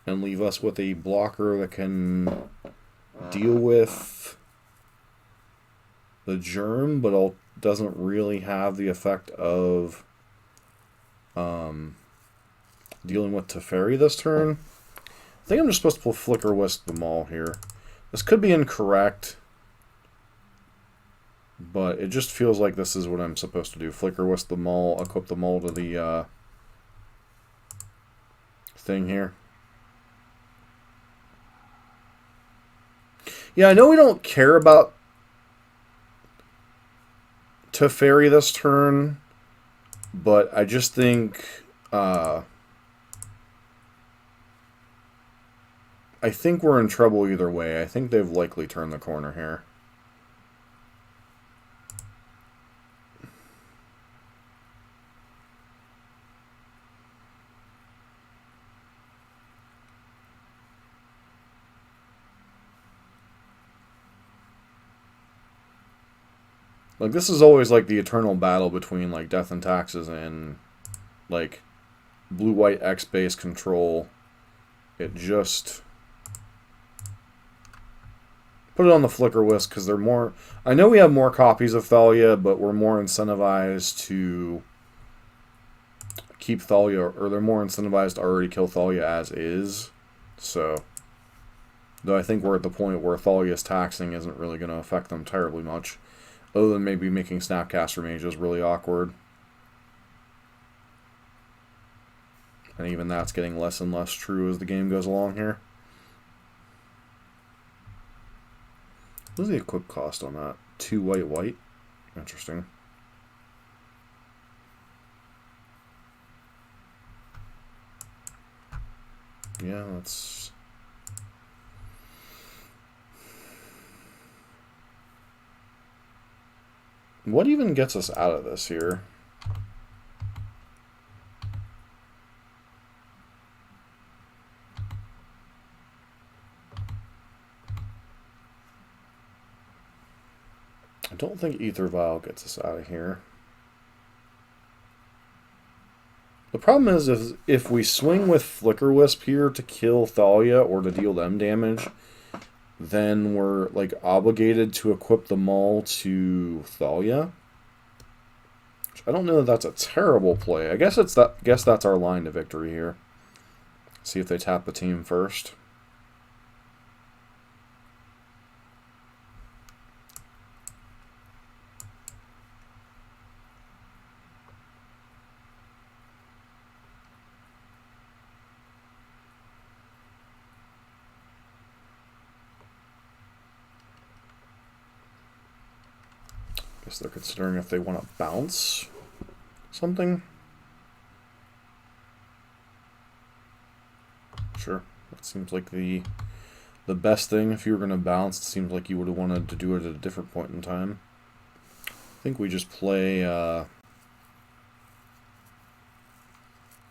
Speaker 1: and leave us with a blocker that can deal with the Germ, but doesn't really have the effect of dealing with Teferi this turn. I think I'm just supposed to pull Flicker Wisp the Maul here. This could be incorrect, But it just feels like this is what I'm supposed to do. Flicker Wisp the Mole, equip the Mole to the thing here. Yeah, I know we don't care about Teferi this turn, but I just think I think we're in trouble either way. I think they've likely turned the corner here. Like, this is always, like, the eternal battle between, like, Death and Taxes and, like, blue-white X-base control. It just... Put it on the Flicker Wisp, because they're more... I know we have more copies of Thalia, but we're more incentivized to keep Thalia, or they're more incentivized to already kill Thalia as is. So, though I think we're at the point where Thalia's taxing isn't really going to affect them terribly much. Other than maybe making Snapcaster Mages really awkward. And even that's getting less and less true as the game goes along here. What's the equip cost on that? 2 white. Interesting. Yeah, that's... What even gets us out of this here? I don't think Ether Vial gets us out of here. The problem is if we swing with Flicker Wisp here to kill Thalia or to deal them damage, then we're like obligated to equip the Maul to Thalia. Which I don't know that that's a terrible play. I guess it's that. Guess that's our line to victory here. See if they tap the team first. Guess they're considering if they want to bounce something. Sure, that seems like the best thing. If you were going to bounce, it seems like you would have wanted to do it at a different point in time. I think we just play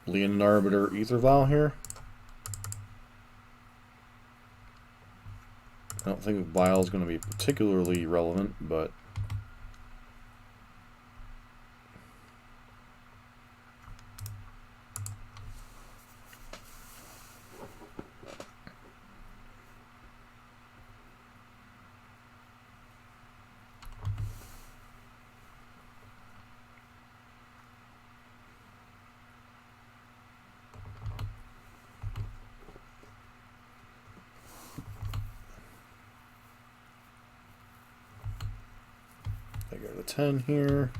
Speaker 1: Leonin Arbiter Ether Vial here. I don't think Vial is going to be particularly relevant, but I go to 10 here.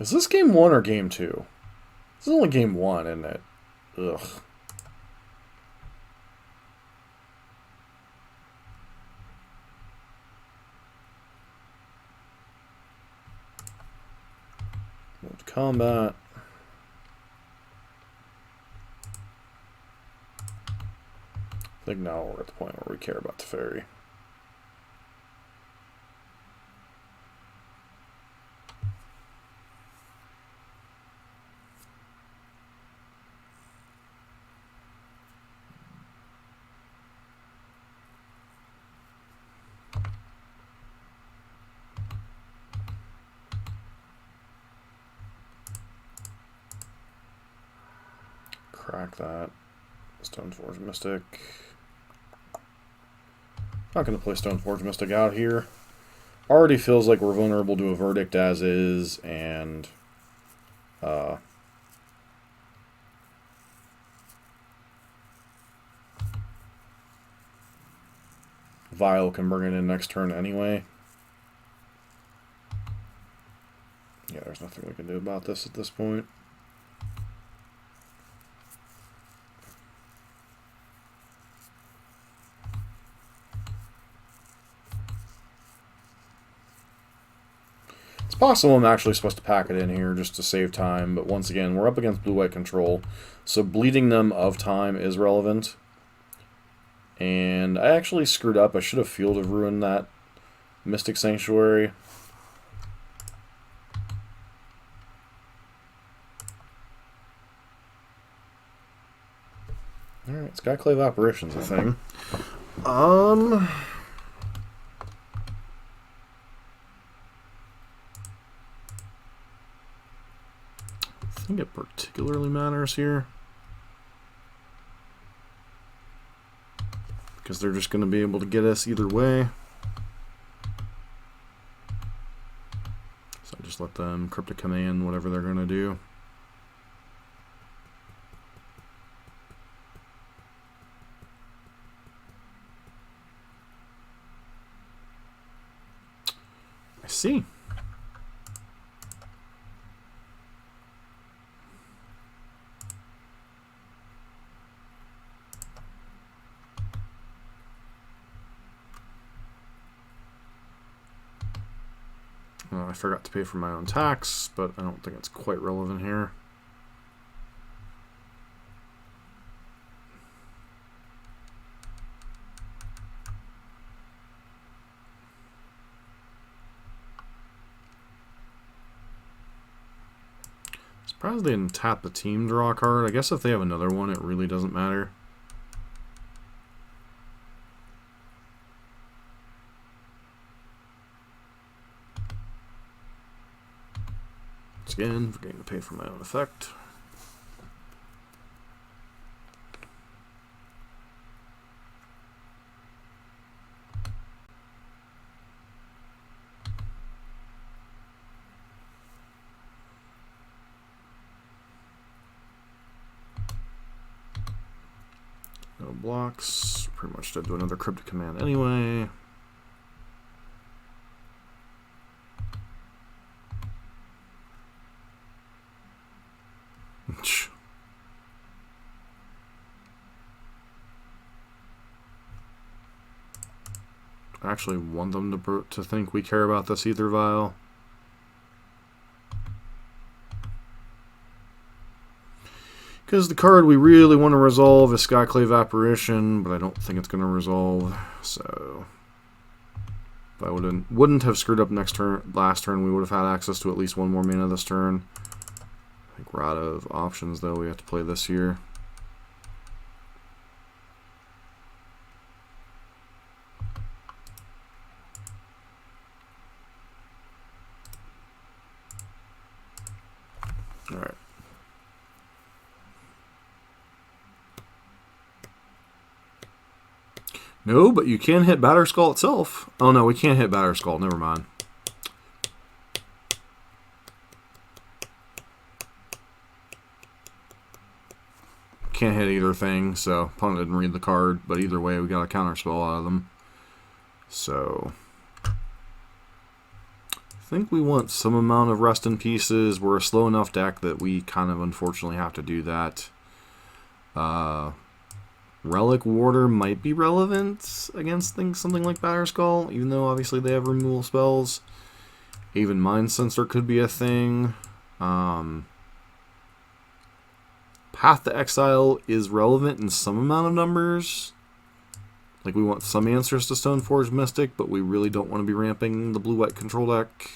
Speaker 1: Is this game 1 or game 2? This is only game 1, isn't it? Ugh. Move to combat. I think now we're at the point where we care about Teferi. Crack that. Stoneforge Mystic. Not going to play Stoneforge Mystic out here. Already feels like we're vulnerable to a verdict as is, and Vial can bring it in next turn anyway. Yeah, there's nothing we can do about this at this point. It's possible I'm actually supposed to pack it in here just to save time, but once again, we're up against blue-white control, so bleeding them of time is relevant. And I actually screwed up. I should have Field of Ruin that Mystic Sanctuary. Alright, Skyclave Apparition's a thing. I think it particularly matters here, because they're just going to be able to get us either way. So I just let them Cryptic Command whatever they're going to do. I see. I forgot to pay for my own tax, but I don't think it's quite relevant here. Surprised they didn't tap the team draw card. I guess if they have another one, it really doesn't matter. Again, forgetting to pay for my own effect. No blocks. Pretty much did do another Cryptic Command anyway. I actually want them to think we care about this Ether Vial. Because the card we really want to resolve is Skyclave Apparition, but I don't think it's going to resolve. So if I wouldn't have screwed up last turn, we would have had access to at least one more mana this turn. I think we're out of options, though. We have to play this here. Alright. No, but you can hit Batterskull itself. Oh no, we can't hit Batterskull. Never mind. Can't hit either thing, so opponent didn't read the card, but either way we got a counterspell out of them. So I think we want some amount of Rest in Pieces. We're a slow enough deck that we kind of unfortunately have to do that. Relic Warder might be relevant against something like Batterskull, even though obviously they have removal spells. Even Mind Sensor could be a thing. Path to Exile is relevant in some amount of numbers. Like, we want some answers to Stoneforge Mystic, but we really don't want to be ramping the blue-white control deck.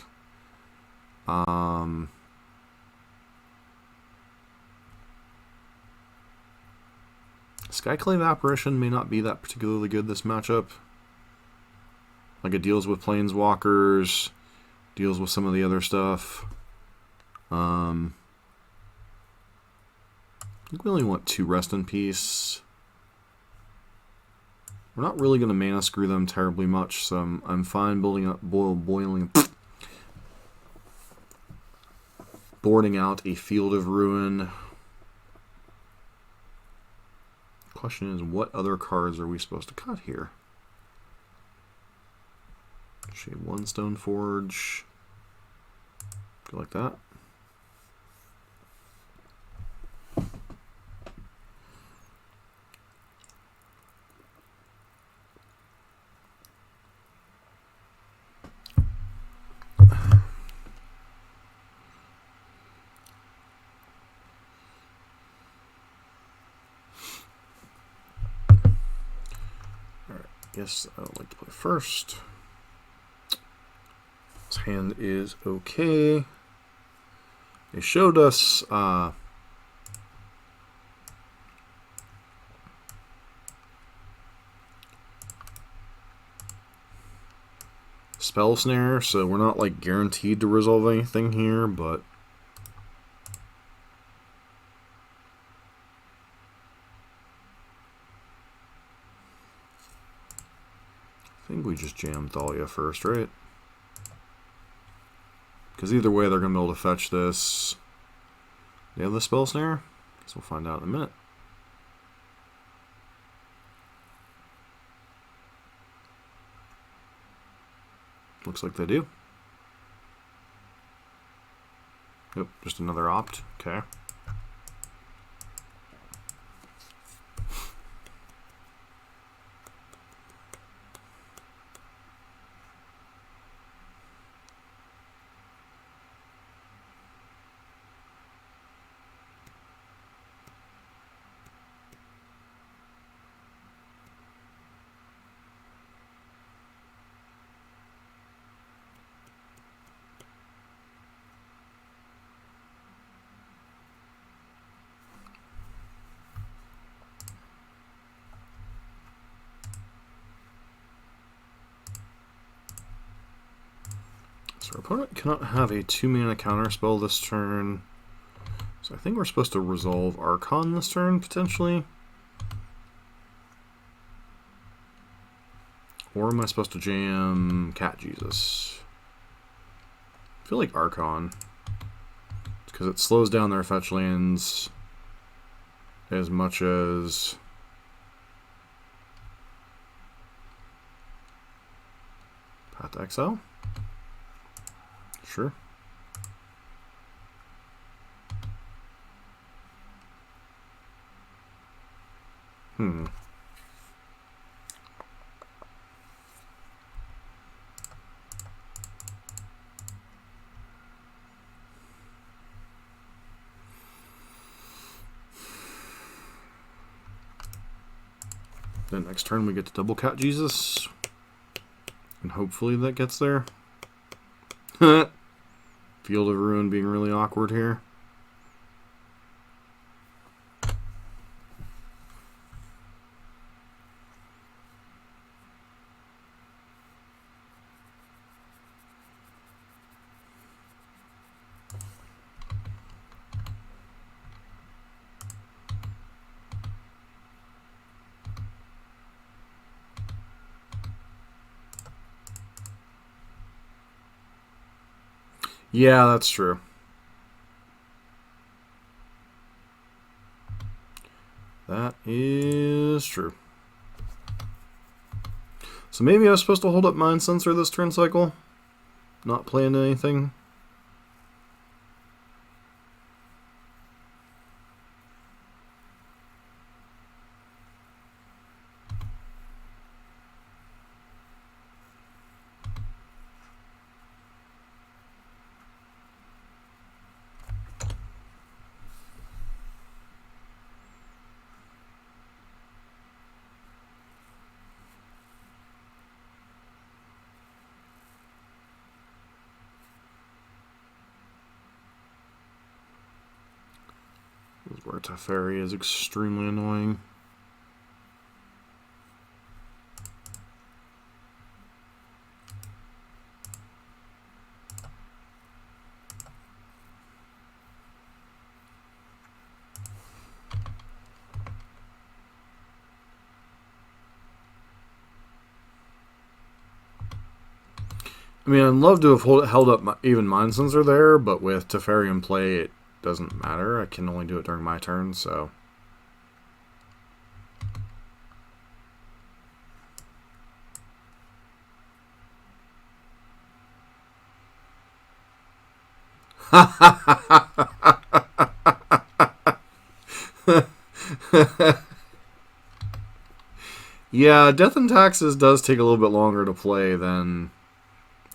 Speaker 1: Skyclave Apparition may not be that particularly good this matchup. Like, it deals with Planeswalkers, deals with some of the other stuff. I think we only want 2 Rest in Peace. We're not really going to mana screw them terribly much, so I'm fine boarding out a Field of Ruin. Question is, what other cards are we supposed to cut here? Shade 1 Stone Forge. Go like that. Yes, I would like to play first. His hand is okay. They showed us Spell Snare, so we're not like guaranteed to resolve anything here, but I think we just jam Thalia first, right? Because either way, they're going to be able to fetch this. They have the Spell Snare? Guess we'll find out in a minute. Looks like they do. Yep, just another opt. Okay. So our opponent cannot have a 2-mana counterspell this turn. So I think we're supposed to resolve Archon this turn, potentially. Or am I supposed to jam Cat Jesus? I feel like Archon. Because it slows down their fetch lands as much as Path to Exile. Sure. Then next turn we get to double Cat Jesus. And hopefully that gets there. Field of Ruin being really awkward here. Yeah, that's true. That is true. So maybe I was supposed to hold up Mind Sensor this turn cycle? Not play into anything? Where Teferi is extremely annoying. I mean, I'd love to have held up even Mind Sensor there, but with Teferi in play, it doesn't matter. I can only do it during my turn, so. Yeah, Death and Taxes does take a little bit longer to play than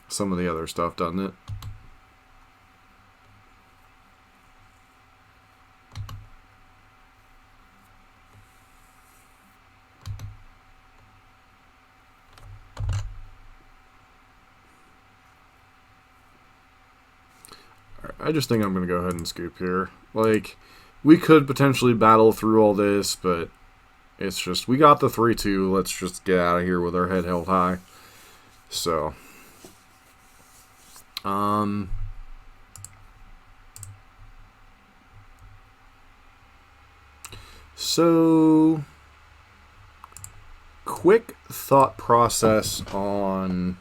Speaker 1: some of the other stuff, doesn't it? I just think I'm going to go ahead and scoop here. Like, we could potentially battle through all this, but it's just, we got the 3-2. Let's just get out of here with our head held high. So, so quick thought process on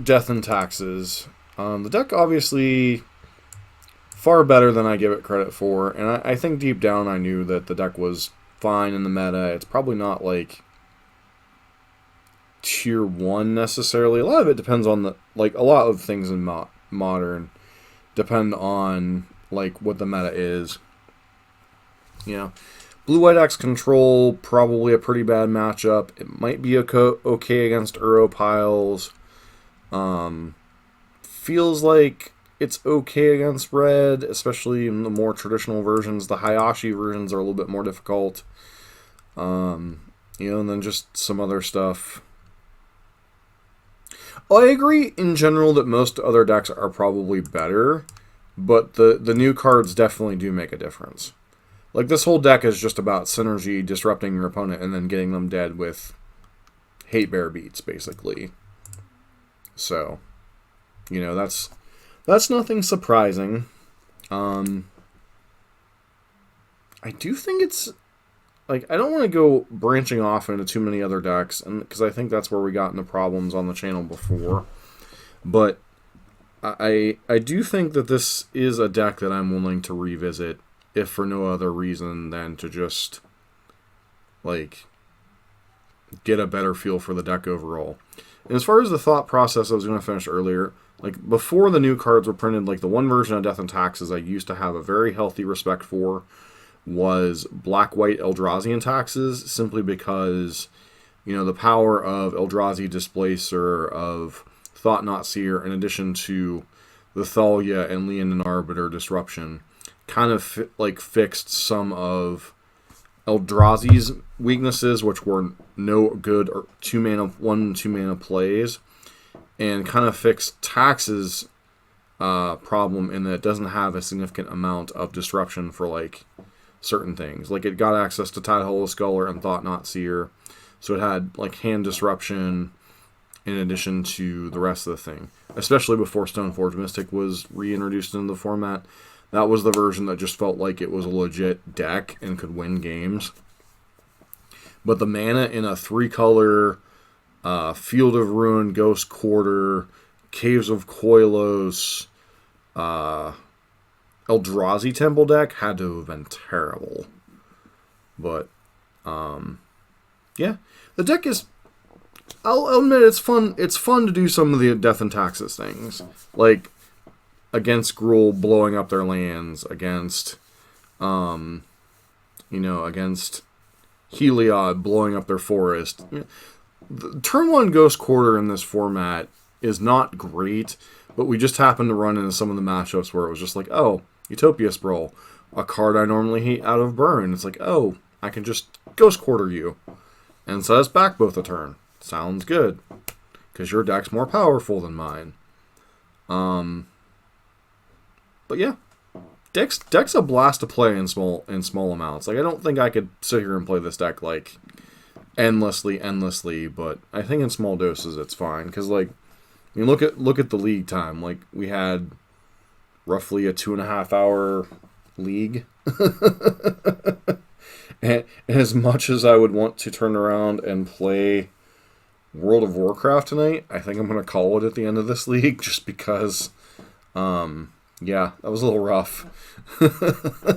Speaker 1: Death and Taxes. The deck obviously far better than I give it credit for, and I think deep down I knew that the deck was fine in the meta. It's probably not like tier 1 necessarily. A lot of it depends on the, like, a lot of things in modern depend on like what the meta is. You know, Blue-White X Control, probably a pretty bad matchup. It might be okay against Uro piles. Feels like it's okay against Red, especially in the more traditional versions. The Hayashi versions are a little bit more difficult. You know, and then just some other stuff. I agree in general that most other decks are probably better, but the new cards definitely do make a difference. Like, this whole deck is just about synergy, disrupting your opponent, and then getting them dead with hate bear beats, basically. So, you know, that's nothing surprising. I do think it's, like, I don't want to go branching off into too many other decks, and because I think that's where we got into problems on the channel before. But I do think that this is a deck that I'm willing to revisit, if for no other reason than to just, like, get a better feel for the deck overall. And as far as the thought process I was going to finish earlier, like, before the new cards were printed, like, the one version of Death and Taxes I used to have a very healthy respect for was Black-White Eldrazi and Taxes, simply because, you know, the power of Eldrazi Displacer, of Thought Not Seer, in addition to the Thalia and Leonin Arbiter Disruption, kind of fixed some of Eldrazi's weaknesses, which were no good or 1 and 2 mana plays, and kind of fixed Tax's problem in that it doesn't have a significant amount of disruption for, like, certain things. Like, it got access to Tidehollow Scholar and Thought Not Seer, so it had, like, hand disruption in addition to the rest of the thing. Especially before Stoneforge Mystic was reintroduced into the format. That was the version that just felt like it was a legit deck and could win games. But the mana in a 3-color Field of Ruin, Ghost Quarter, Caves of Koilos, Eldrazi Temple deck had to have been terrible. But, yeah. The deck is, I'll admit, it's fun. It's fun to do some of the Death and Taxes things. Like, against Gruul blowing up their lands, against, you know, against Heliod blowing up their forest. The turn 1 Ghost Quarter in this format is not great, but we just happened to run into some of the matchups where it was just like, oh, Utopia Sprawl, a card I normally hate out of Burn. It's like, oh, I can just Ghost Quarter you, and set us back both a turn. Sounds good, because your deck's more powerful than mine. But yeah, deck's a blast to play in small amounts. Like, I don't think I could sit here and play this deck like endlessly, but I think in small doses it's fine. Because, like, I mean, look at the league time. Like, we had roughly a 2.5 hour league. And as much as I would want to turn around and play World of Warcraft tonight, I think I'm going to call it at the end of this league, just because, yeah, that was a little rough.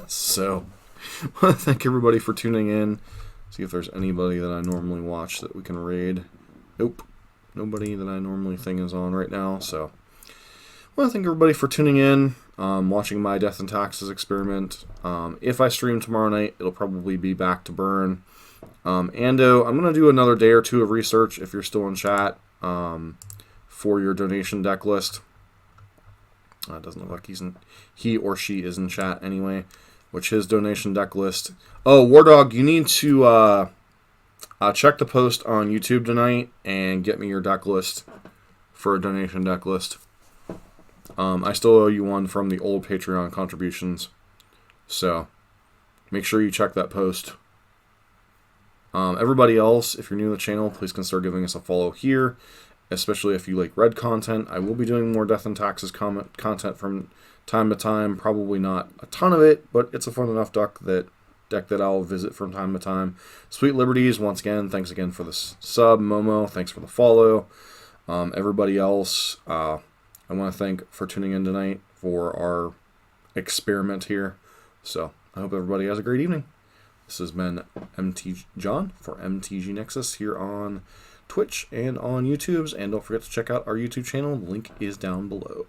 Speaker 1: So, I want to thank everybody for tuning in. See if there's anybody that I normally watch that we can raid. Nope. Nobody that I normally think is on right now. So, want to thank everybody for tuning in, watching my Death and Taxes experiment. If I stream tomorrow night, it'll probably be back to burn. Ando, I'm going to do another day or two of research if you're still in chat for your donation deck list. It doesn't look like he or she is in chat anyway, which his donation deck list. Oh, Wardog, you need to check the post on YouTube tonight and get me your deck list for a donation deck list. I still owe you one from the old Patreon contributions, so make sure you check that post. Everybody else, if you're new to the channel, please consider giving us a follow here, especially if you like red content. I will be doing more Death and Taxes content from time to time. Probably not a ton of it, but it's a fun enough deck that I'll visit from time to time. Sweet Liberties, once again, thanks again for the sub. Momo, thanks for the follow. Everybody else, I want to thank for tuning in tonight for our experiment here. So I hope everybody has a great evening. This has been MT John for MTG Nexus here on Twitch and on YouTube's. And don't forget to check out our YouTube channel. The link is down below.